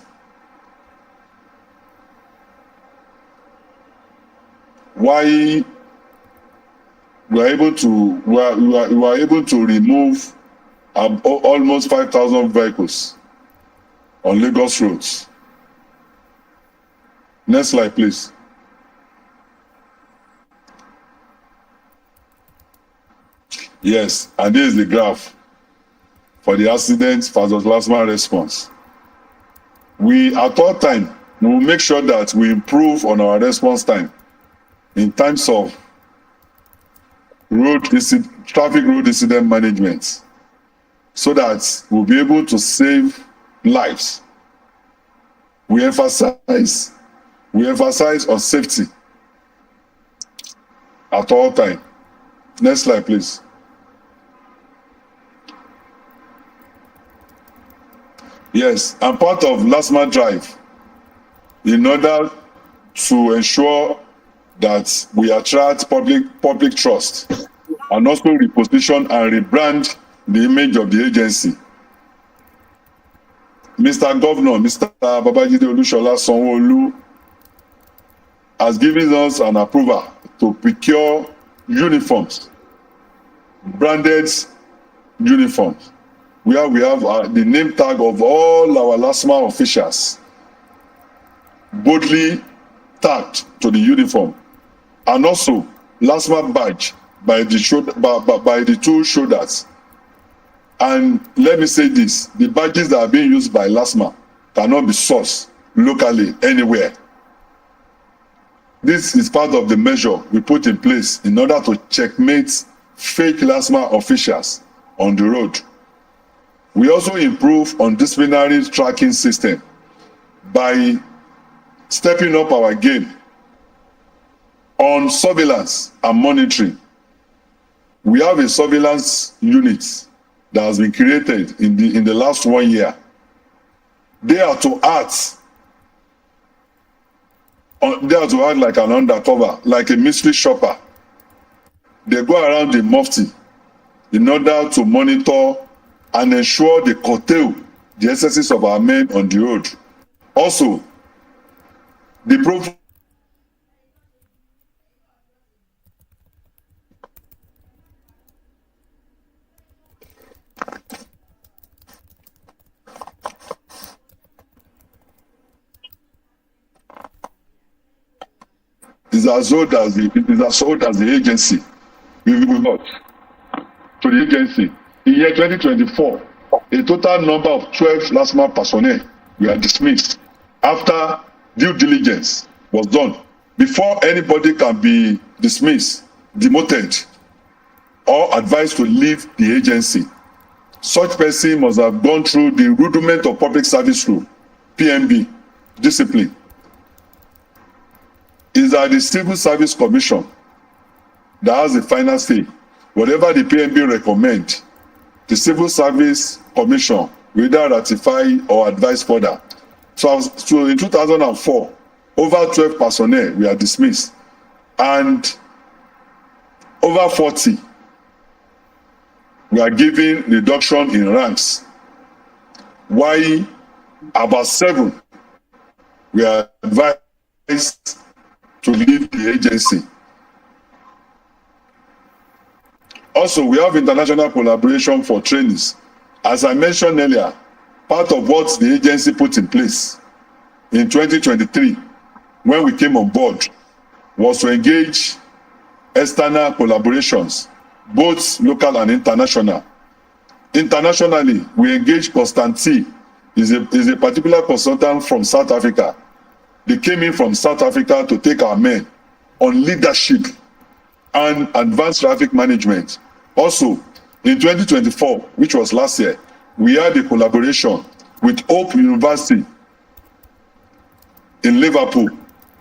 Why we were able to remove almost 5,000 vehicles on Lagos roads. Next slide, please. Yes, and this is the graph for the accidents versus Lasma response. We, at all time, we will make sure that we improve on our response time in terms of traffic road incident management, so that we'll be able to save lives. We emphasize on safety at all time. Next slide, please. Yes, and part of Lasma Drive, in order to ensure that we attract public trust and also reposition and rebrand the image of the agency. Mr. Governor, Mr. Babajide Olushola Sanwo-Olu has given us an approval to procure uniforms, branded uniforms, where we have the name tag of all our Lasma officials boldly tagged to the uniform, and also Lasma badge by the two shoulders. And let me say this, the badges that are being used by Lasma cannot be sourced locally anywhere. This is part of the measure we put in place in order to checkmate fake Lasma officials on the road. We also improve on disciplinary tracking system by stepping up our game on surveillance and monitoring. We have a surveillance unit that has been created in the last 1 year. They are to act like an undercover, like a mystery shopper. They go around the mufti in order to monitor and ensure they curtail the excesses of our men on the road. Also, the profile is as old as the agency. We will not to the agency. In year 2024, a total number of 12 Lasma personnel were dismissed after due diligence was done. Before anybody can be dismissed, demoted, or advised to leave the agency, such person must have gone through the rudiment of public service rule, PMB, discipline. Is that the Civil Service Commission that has the final say. Whatever the PMB recommend, the Civil Service Commission we either ratify or advise further. So in 2004, over 12 personnel were dismissed, and over 40 were given reduction in ranks, while about 7 were advised to leave the agency. Also, we have international collaboration for trainees. As I mentioned earlier, part of what the agency put in place in 2023, when we came on board, was to engage external collaborations, both local and international. Internationally, we engaged Constantine, is a particular consultant from South Africa. They came in from South Africa to take our men on leadership and advanced traffic management. Also, in 2024, which was last year, we had a collaboration with Hope University in Liverpool,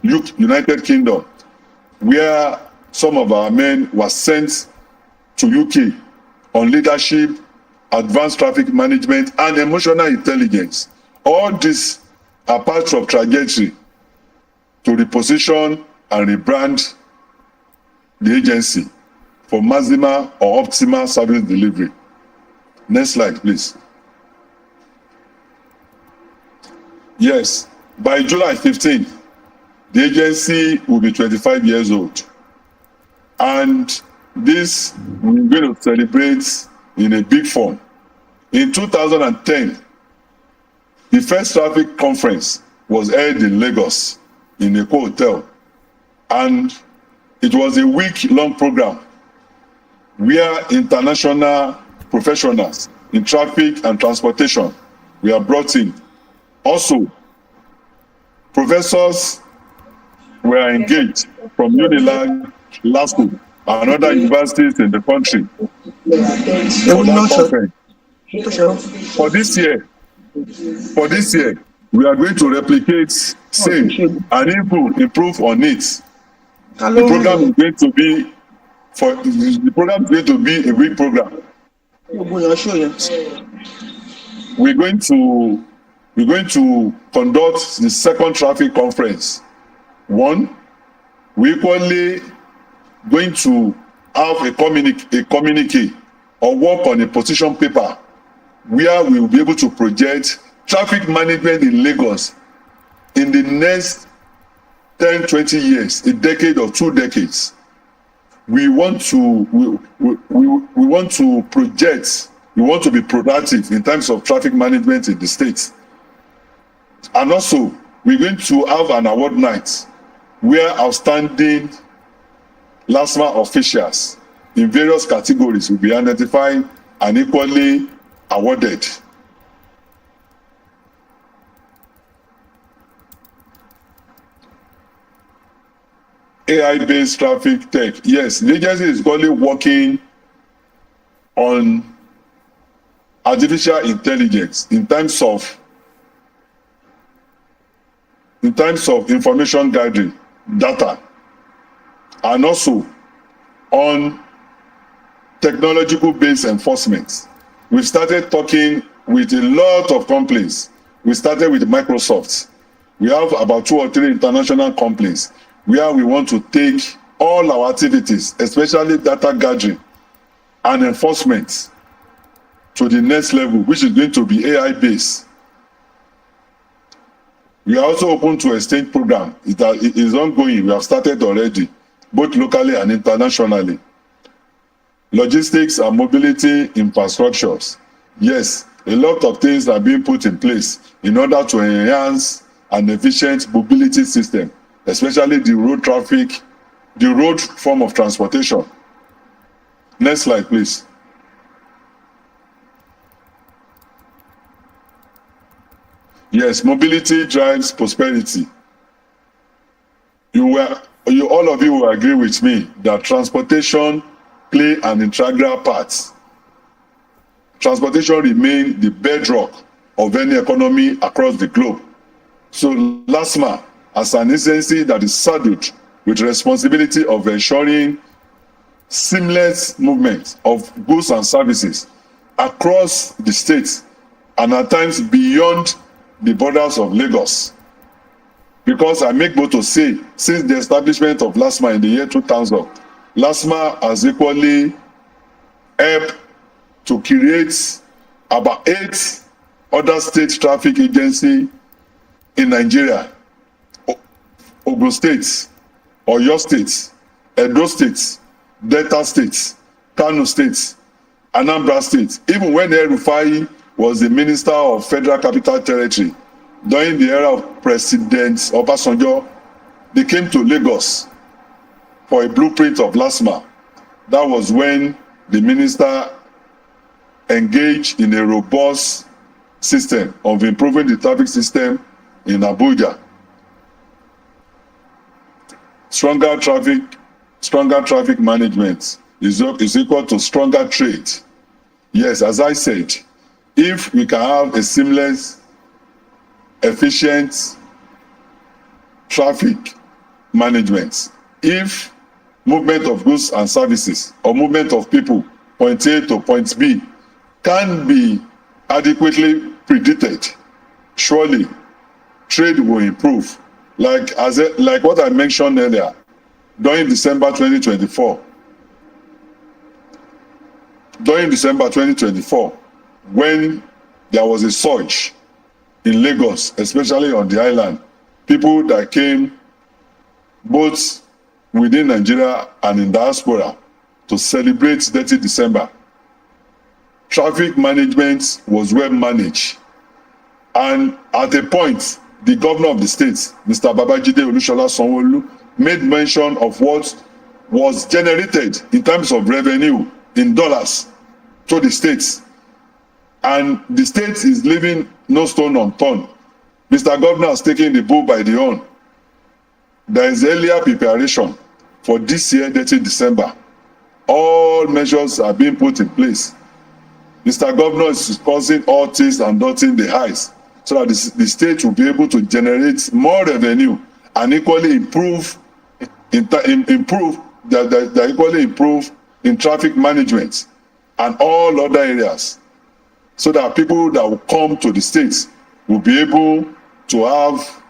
United Kingdom, where some of our men were sent to UK on leadership, advanced traffic management, and emotional intelligence. All these are parts of trajectory to reposition and rebrand the agency for maximum or optimal service delivery. Next slide, please. Yes, by July 15, the agency will be 25 years old. And this we're going to celebrate in a big form. In 2010, the first traffic conference was held in Lagos in a hotel. And it was a week-long program where international professionals in traffic and transportation were brought in. Also, professors were engaged from Unilag, LASCO, and other universities in the country for that conference. For this year, we are going to replicate same and improve on it. The program is going to be a week program. We're going to conduct the second traffic conference. One, we're equally going to have a communique or work on a position paper where we will be able to project traffic management in Lagos in the next 10, 20 years, a decade or 2 decades. We want to project, we want to be productive in terms of traffic management in the state. And also, we're going to have an award night where outstanding LASMA officials in various categories will be identified and equally awarded. AI-based traffic tech. Yes, the agency is currently working on artificial intelligence in terms of information gathering, data, and also on technological-based enforcement. We started talking with a lot of companies. We started with Microsoft. We have about 2 or 3 international companies where we want to take all our activities, especially data gathering and enforcement, to the next level, which is going to be AI-based. We are also open to exchange program. It is ongoing. We have started already, both locally and internationally. Logistics and mobility infrastructures. Yes, a lot of things are being put in place in order to enhance an efficient mobility system, especially the road form of transportation. Next slide, please. Yes, mobility drives prosperity. All of you will agree with me that transportation play an integral part. Transportation remains the bedrock of any economy across the globe. So LASMA, as an agency that is saddled with responsibility of ensuring seamless movement of goods and services across the states, and at times beyond the borders of Lagos. Because I make bold to say, since the establishment of LASMA in the year 2000, LASMA has equally helped to create about 8 other state traffic agencies in Nigeria. Ogun State, Oyo State, Edo State, Delta State, Kano State, Anambra State. Even when El-Rufai was the Minister of Federal Capital Territory during the era of President Obasanjo, they came to Lagos for a blueprint of LASMA. That was when the minister engaged in a robust system of improving the traffic system in Abuja. Stronger traffic management is equal to stronger trade. Yes, as I said, if we can have a seamless, efficient traffic management, if movement of goods and services or movement of people point A to point B can be adequately predicted, surely trade will improve. Like what I mentioned earlier, during December 2024, when there was a surge in Lagos, especially on the island, people that came both within Nigeria and in diaspora to celebrate 30 December, traffic management was well managed. And at a point, the governor of the state, Mr. Babajide Olusola Sanwo-Olu, made mention of what was generated in terms of revenue in dollars to the states. And the state is leaving no stone unturned. Mr. Governor has taken the bull by the horn. There is earlier preparation for this year, 30 December. All measures are being put in place. Mr. Governor is causing all T's and dotting the I's so that the state will be able to generate more revenue and equally improve in traffic management and all other areas, so that people that will come to the states will be able to have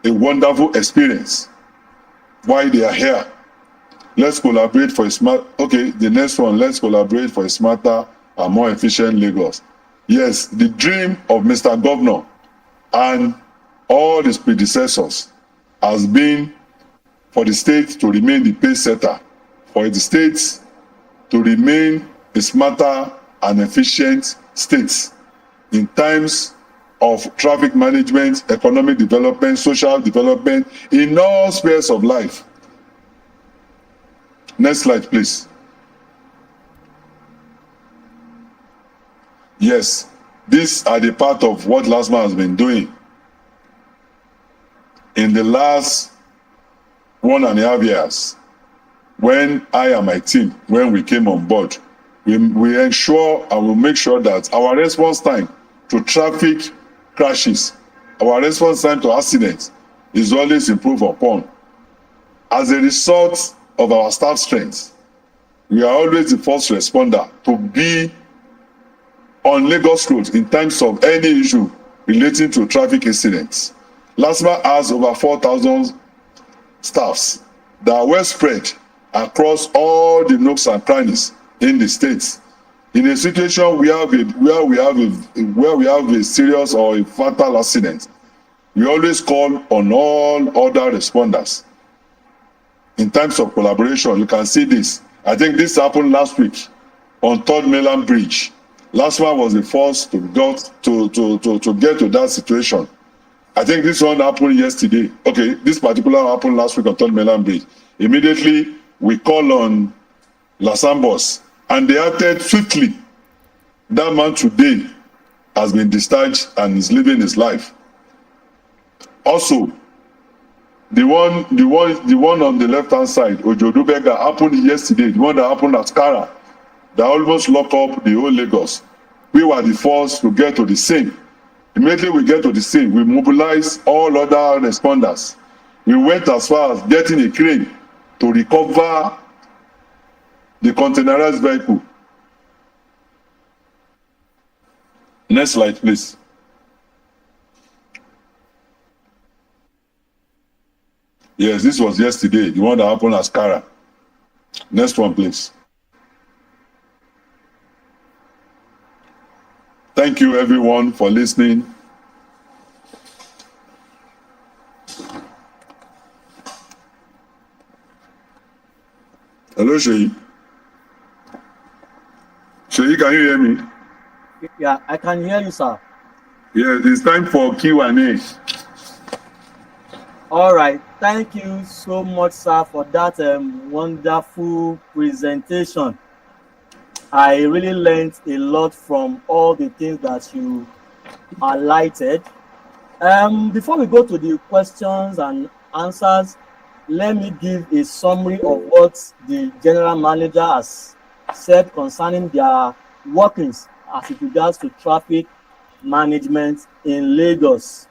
a wonderful experience while they are here. Let's collaborate for a the next one, let's collaborate for a smarter and more efficient Lagos. Yes, the dream of Mr. Governor and all his predecessors has been for the state to remain the pace setter, for the state to remain a smarter and efficient state in times of traffic management, economic development, social development, in all spheres of life. Next slide, please. Yes, these are the part of what LASMA has been doing. In the last 1.5 years, when I and my team, when we came on board, we ensure and we make sure that our response time to traffic crashes, our response time to accidents is always improved upon. As a result of our staff strength, we are always the first responder to be on Lagos Road in terms of any issue relating to traffic incidents. LASMA has over 4,000 staffs that are well spread across all the nooks and crannies in the states. In a situation where we have a serious or a fatal accident, we always call on all other responders. In terms of collaboration, you can see this. I think this happened last week on 3rd Mainland Bridge. LASMA was the first to get to that situation. I think this one happened yesterday. Okay, this particular happened last week on 3rd Mainland Bridge. Immediately, we call on Lasambos, and they acted swiftly. That man today has been discharged and is living his life. Also, the one on the left-hand side, Ojodubega, happened yesterday. The one that happened at Kara, that almost locked up the whole Lagos. We were the first to get to the scene. Immediately we get to the scene, we mobilize all other responders. We went as far as getting a crane to recover the containerized vehicle. Next slide, please. Yes, this was yesterday, the one that happened at Kara. Next one, please. Thank you, everyone, for listening. Hello, Sheyi. Sheyi, can you hear me? Yeah, I can hear you, sir. Yes, it's time for Q&A. All right. Thank you so much, sir, for that wonderful presentation. I really learned a lot from all the things that you highlighted. Before we go to the questions and answers, let me give a summary of what the general manager has said concerning their workings as it regards to traffic management in Lagos.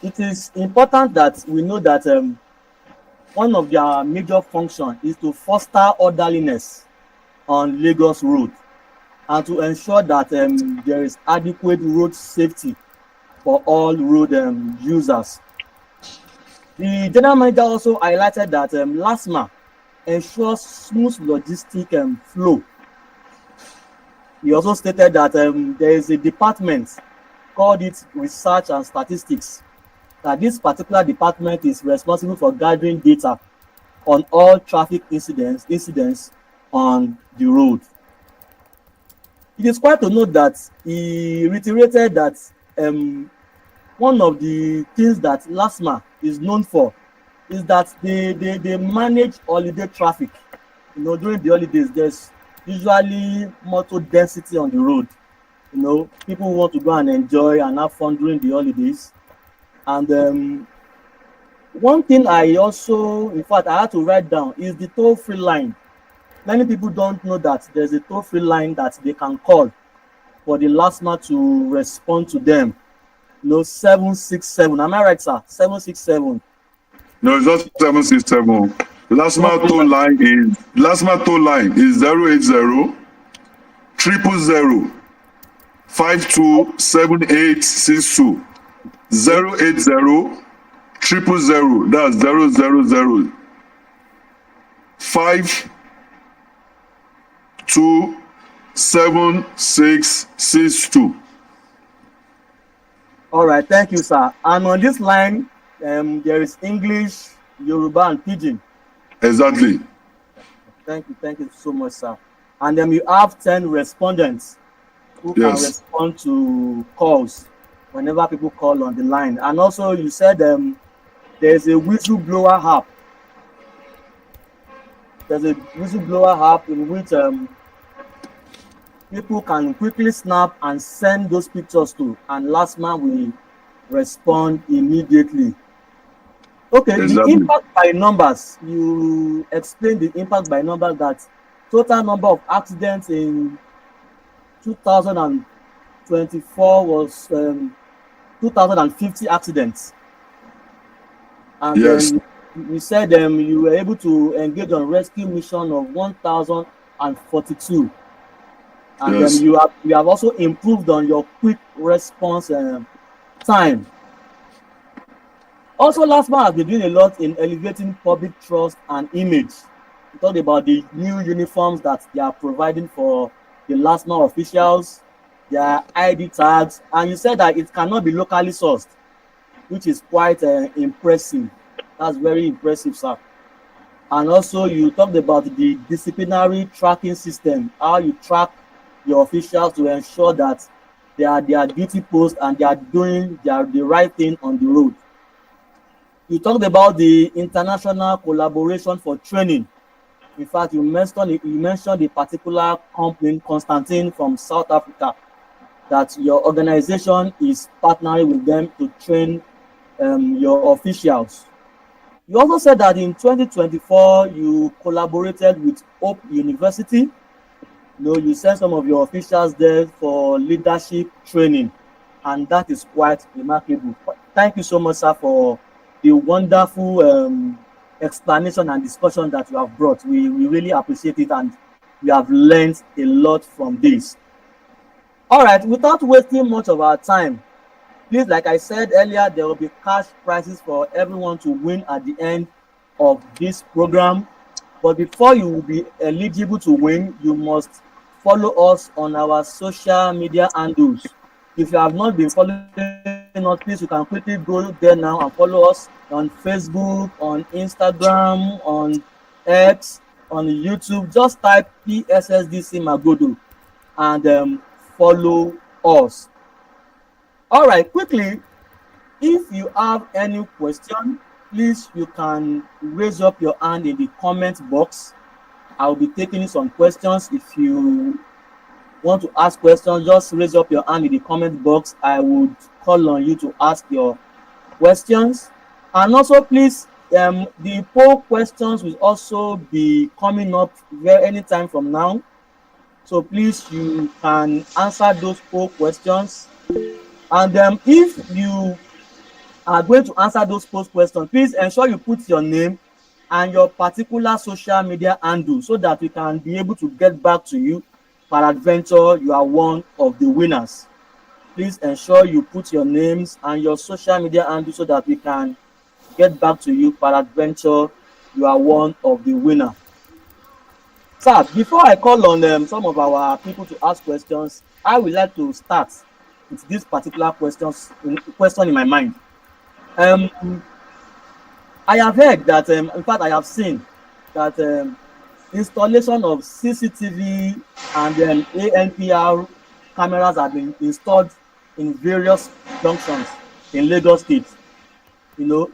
It is important that we know that one of their major functions is to foster orderliness on Lagos Road and to ensure that there is adequate road safety for all road users. The general manager also highlighted that LASMA ensures smooth logistic flow. He also stated that there is a department called it Research and Statistics, that this particular department is responsible for gathering data on all traffic incidents on the road. It is quite to note that he reiterated that one of the things that LASMA is known for is that they manage holiday traffic. You know, during the holidays, there's usually motor density on the road. You know, people want to go and enjoy and have fun during the holidays. And one thing I also, in fact, I had to write down is the toll-free line. Many people don't know that there's a toll-free line that they can call for the LASMA to respond to them. You know, 767. Am I right, sir? 767. No, it's not 767. LASMA toll line is 080 000 527862. 080 000, that's 000 527662. All right, thank you, sir. And on this line, there is English, Yoruba, and Pidgin. Exactly. Thank you so much, sir. And then you have 10 respondents who can respond to calls whenever people call on the line. And also, you said there's a whistleblower app. There's a whistleblower app in which people can quickly snap and send those pictures to, and LASMA will respond immediately. Okay, exactly. The impact by numbers, you explained the impact by numbers that total number of accidents in 2024 was 2,050 accidents. And yes. Then you said you were able to engage on rescue mission of 1,042. And yes. then you have also improved on your quick response time. Also, LASMA has been doing a lot in elevating public trust and image. We talked about the new uniforms that they are providing for the LASMA officials, their ID tags, and you said that it cannot be locally sourced, which is quite impressive. That's very impressive, sir. And also, you talked about the disciplinary tracking system, how you track your officials to ensure that they are their duty post and they are doing the right thing on the road. You talked about the international collaboration for training. In fact, you mentioned a particular company, Constantine from South Africa, that your organization is partnering with them to train your officials. You also said that in 2024, you collaborated with Hope University. You sent some of your officials there for leadership training, and that is quite remarkable. Thank you so much, sir, for the wonderful explanation and discussion that you have brought. We really appreciate it, and you have learned a lot from this. All right, without wasting much of our time, please, like I said earlier, there will be cash prizes for everyone to win at the end of this program. But before you will be eligible to win, you must follow us on our social media handles. If you have not been following us, please, you can quickly go there now and follow us on Facebook, on Instagram, on X, on YouTube. Just type PSSDC Magodo and follow us. All right, quickly, if you have any question, please you can raise up your hand in the comment box. I'll be taking some questions. If you want to ask questions, just raise up your hand in the comment box. I would call on you to ask your questions. And also, please, the poll questions will also be coming up anytime from now. So please, you can answer those poll questions. And if you are going to answer those poll questions, please ensure you put your name and your particular social media handle so that we can be able to get back to you. Peradventure, you are one of the winners. Please ensure you put your names and your social media handle so that we can get back to you. Peradventure, you are one of the winners. Sir, before I call on some of our people to ask questions, I would like to start with this particular question in my mind. I have heard that, in fact, I have seen that installation of CCTV and ANPR cameras have been installed in various junctions in Lagos State, you know,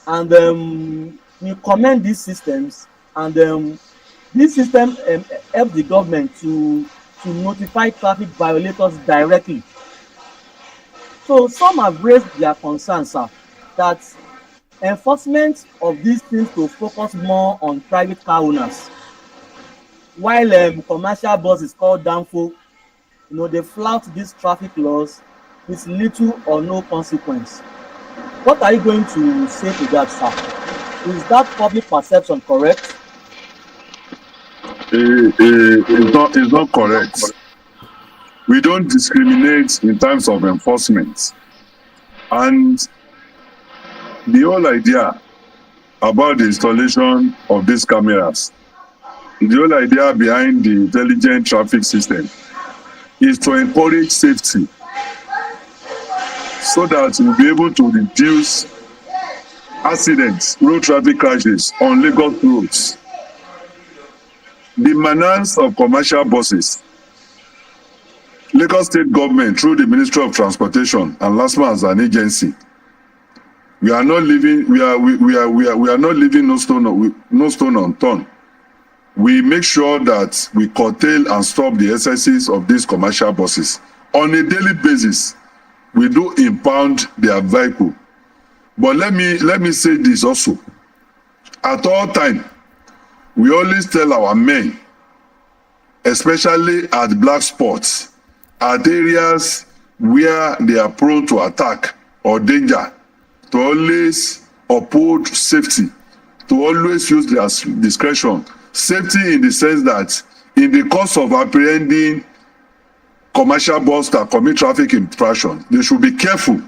and we commend these systems, and this system helps the government to notify traffic violators directly. So some have raised their concerns, sir, that enforcement of these things to focus more on private car owners, while commercial bus is called downfall. You know, they flout these traffic laws with little or no consequence. What are you going to say to that, sir? Is that public perception correct? It's not correct. We don't discriminate in terms of enforcement. And the whole idea about the installation of these cameras, the whole idea behind the intelligent traffic system is to encourage safety so that we'll be able to reduce accidents, road traffic crashes on Lagos roads. The maintenance of commercial buses, Lagos State government through the Ministry of Transportation and LASTMA as an agency, we are not leaving no stone unturned. We make sure that we curtail and stop the excesses of these commercial buses on a daily basis. We do impound their vehicle. But let me say this also. At all time, we always tell our men, especially at black spots, at areas where they are prone to attack or danger, to always uphold safety, to always use their discretion. Safety in the sense that in the course of apprehending commercial bus that commit traffic infraction, they should be careful,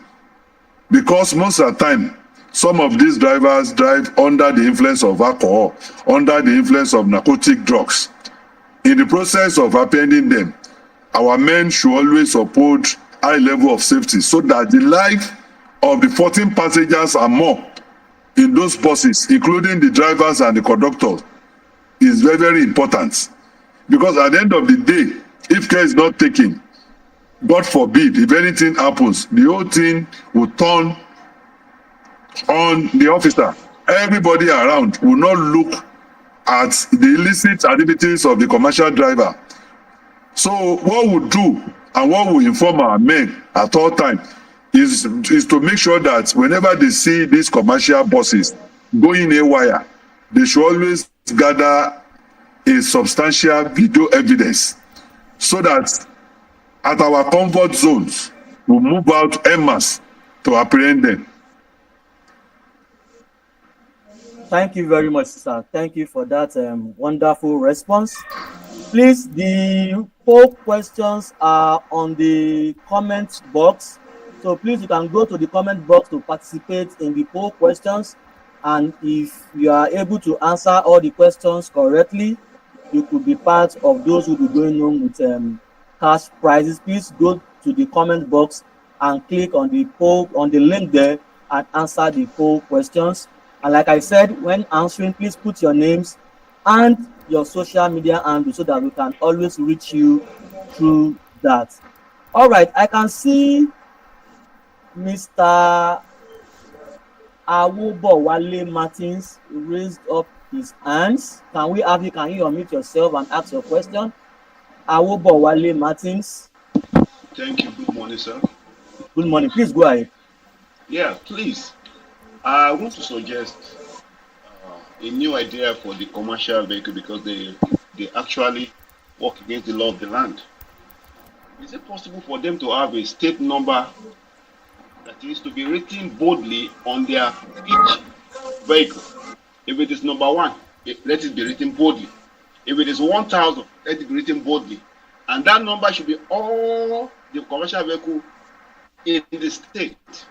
because most of the time some of these drivers drive under the influence of alcohol, under the influence of narcotic drugs. In the process of apprehending them, our men should always uphold high level of safety so that the life of the 14 passengers and more in those buses, including the drivers and the conductors, is very, very important. Because at the end of the day, if care is not taken, God forbid, if anything happens, the whole thing will turn on the officer. Everybody around will not look at the illicit activities of the commercial driver. So what we do and what we inform our men at all time is to make sure that whenever they see these commercial buses going haywire, they should always gather a substantial video evidence so that at our comfort zones we move out en masse to apprehend them. Thank you very much, sir. Thank you for that wonderful response. Please, the poll questions are on the comment box. So please, you can go to the comment box to participate in the poll questions. And if you are able to answer all the questions correctly, you could be part of those who will be going home with cash prizes. Please go to the comment box and click on the poll on the link there and answer the poll questions. And like I said, when answering, please put your names and your social media handle so that we can always reach you through that. All right, I can see Mr. Awobowale Martins raised up his hands. Can we have you? Can you unmute yourself and ask your question? Awobowale Martins. Thank you. Good morning, sir. Good morning. Please go ahead. Yeah, please. I want to suggest a new idea for the commercial vehicle because they actually work against the law of the land. Is it possible for them to have a state number that is to be written boldly on their each vehicle? If it is number 1, let it be written boldly. If it is 1,000, let it be written boldly. And that number should be all the commercial vehicle in the state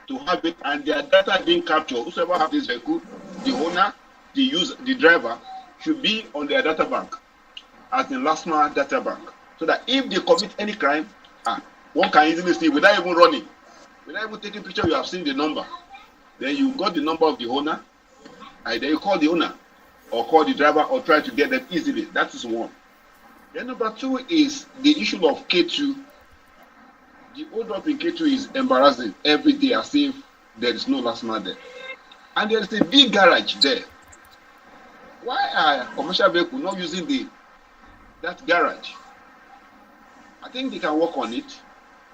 to have it, and their data being captured. Whoever have this vehicle, the owner, the user, the driver, should be on their data bank, as the last mile data bank, so that if they commit any crime, one can easily see without even running, without even taking picture. You have seen the number, then you got the number of the owner, and then you call the owner or call the driver or try to get them easily. That is one. Then number 2 is the issue of K2. The hold up in K2 is embarrassing every day, as if there is no last mile there. And there is a big garage there. Why are commercial vehicles not using that garage? I think they can work on it.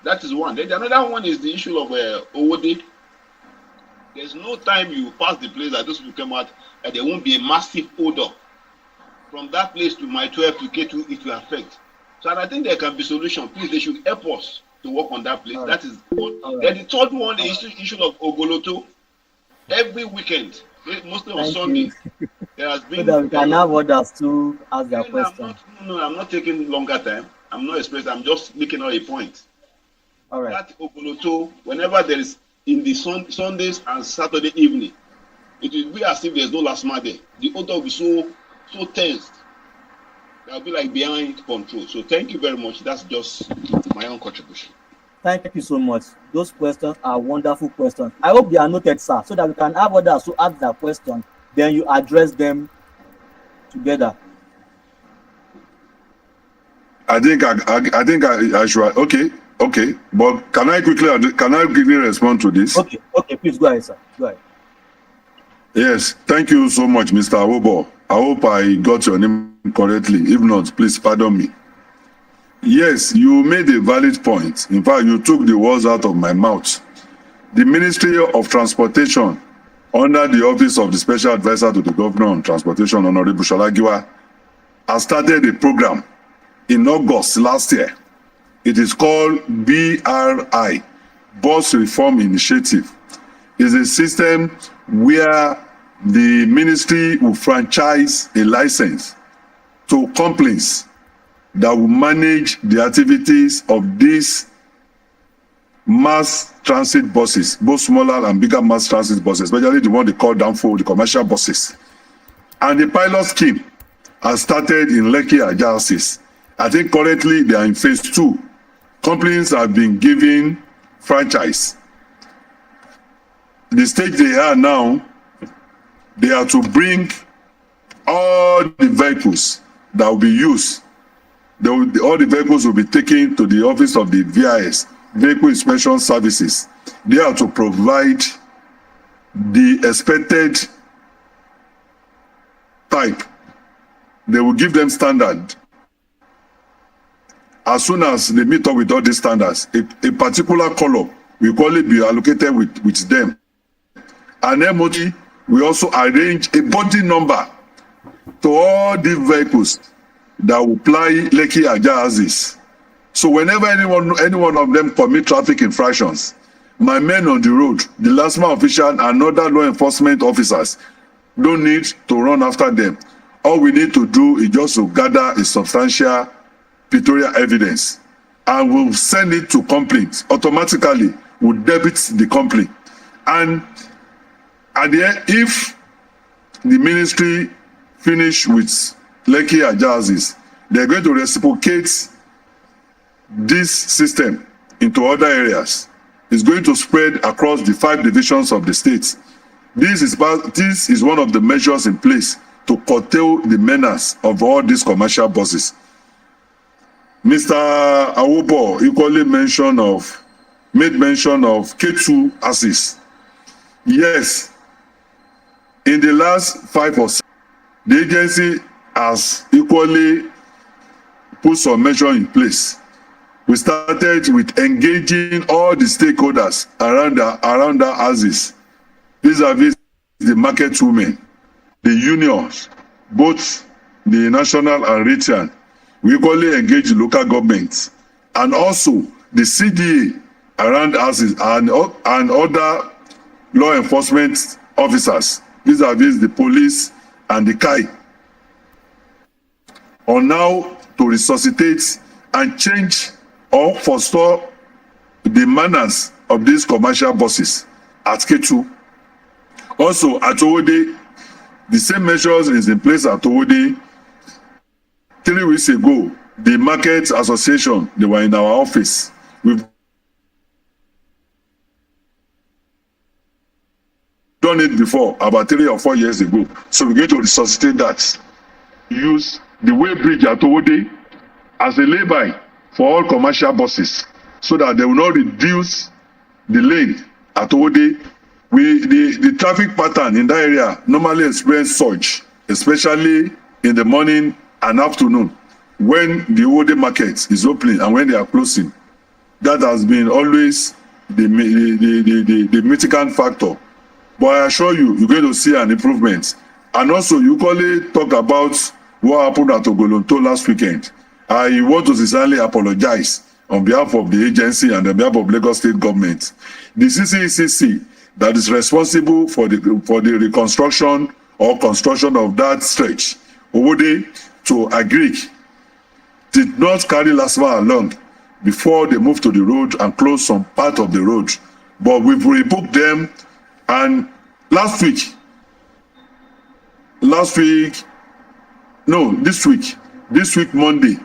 That is one. Then another one is the issue of Owode. There's no time you pass the place that those people come out and there won't be a massive hold up. From that place to my 12 to K2, it will affect. So I think there can be solution. Please, they should help us to work on that place. Right. That is one. Right. Then the third one is the issue of Ogoloto. Every weekend, mostly on Sunday, there has been. So that we can have others to ask their question. I'm not taking longer time. I'm not expressing. I'm just making out a point. All right. That Ogoloto, whenever there is in the Sundays and Saturday evening, it will be as if there's no last mile there. The odor will be so tensed. That will be like behind control. So thank you very much. That's just my own contribution. Thank you so much. Those questions are wonderful questions. I hope they are noted, sir, so that we can have others who ask that question. Then you address them together. I think I should. Okay. But can I quickly respond to this? Okay. Please go ahead, sir. Go ahead. Yes. Thank you so much, Mr. Awobo. I hope I got your name correctly. If not, please pardon me. Yes, you made a valid point. In fact, you took the words out of my mouth. The Ministry of Transportation, under the Office of the Special Advisor to the Governor on Transportation, Honorable Shalagiwa, has started a program in August last year. It is called BRI, Bus Reform Initiative. It's a system where the ministry will franchise a license to companies that will manage the activities of these mass transit buses, both smaller and bigger mass transit buses, especially the one they call downfall, the commercial buses. And the pilot scheme has started in Lekki Ajasis. I think currently they are in phase 2. Companies have been given franchise. The stage they are now, they are to bring all the vehicles that will be used. All the vehicles will be taken to the office of the VIS, Vehicle Inspection Services. They are to provide the expected type. They will give them standard. As soon as they meet up with all these standards, a particular color will probably be allocated with them. And MOT will also arrange a body number to all the vehicles that will ply Lekki Ajahazis. So whenever any one of them commit traffic infractions, my men on the road, the last mile official and other law enforcement officers don't need to run after them. all we need to do is just to gather a substantial pictorial evidence, and we'll send it to complaint. Automatically, we'll debit the complaint. And at the end, if the ministry finish with Lekki Ajazis, they're going to reciprocate this system into other areas. It's going to spread across the 5 divisions of the state. This is one of the measures in place to curtail the menace of all these commercial buses. Mr. Awobo equally made mention of K2 axis. Yes, in the last 5 or 6, the agency has equally put some measure in place. We started with engaging all the stakeholders around the axis, vis-a-vis the market women, the unions, both the national and regional. We equally engage the local governments and also the CDA around axis and other law enforcement officers, vis-a-vis the police and the CAI, on now to resuscitate and change or forestall the manners of these commercial buses at K2. Also at Owode, the same measures is in place at Owode. 3 weeks ago, the market association, they were in our office. We've done it before, about 3 or 4 years ago. So we're going to resuscitate that. Use the way bridge at Owode as a lay-by for all commercial buses, so that they will not reduce the lane at Owode. The traffic pattern in that area normally experience surge, especially in the morning and afternoon when the Owode market is opening and when they are closing. That has been always the mitigant factor. But I assure you, you're going to see an improvement. And also, you equally talk about what happened at Ogolonto last weekend. I want to sincerely apologize on behalf of the agency and on behalf of Lagos State government. The CCECC that is responsible for the reconstruction or construction of that stretch, Owode to Agric, did not carry LASMA along before they moved to the road and closed some part of the road. But we've rebooked them, and this week Monday,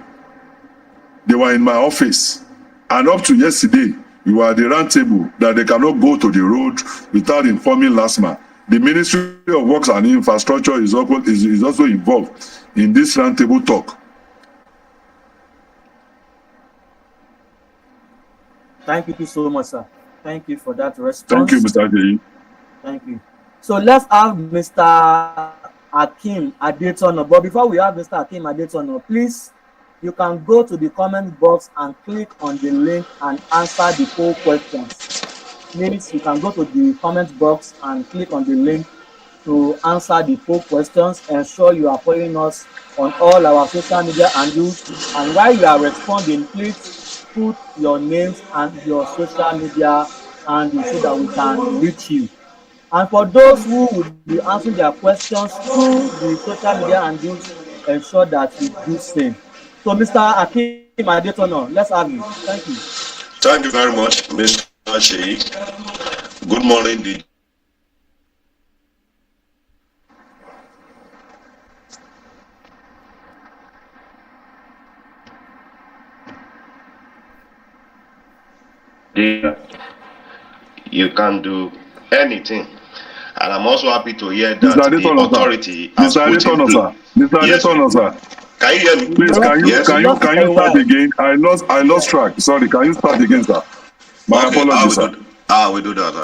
they were in my office, and up to yesterday, we were at the round table that they cannot go to the road without informing LASMA. The Ministry of Works and Infrastructure is also involved in this round table talk. Thank you so much, sir. Thank you for that response. Thank you, Mr. Ajayi. Thank you. So let's have Mr. Akim Adetono. But before we have Mr. Akim Adetono, please, you can go to the comment box and click on the link and answer the poll questions. Please, you can go to the comment box and click on the link to answer the poll questions. Ensure you are following us on all our social media handles. And while you are responding, please put your names and your social media handles so that we can reach you. And for those who will be answering their questions through the social media handles, ensure that you do same. So, Mr. Akim Adetono, let's have you. Thank you. Thank you very much, Mr. Sheikh. Good morning. You can do anything. And I'm also happy to hear that the authority has put in place. Mr. Adetono, sir. Can you hear me? Please, can you start again? I lost track. Sorry, can you start again, sir? My apologies, sir. I will do that.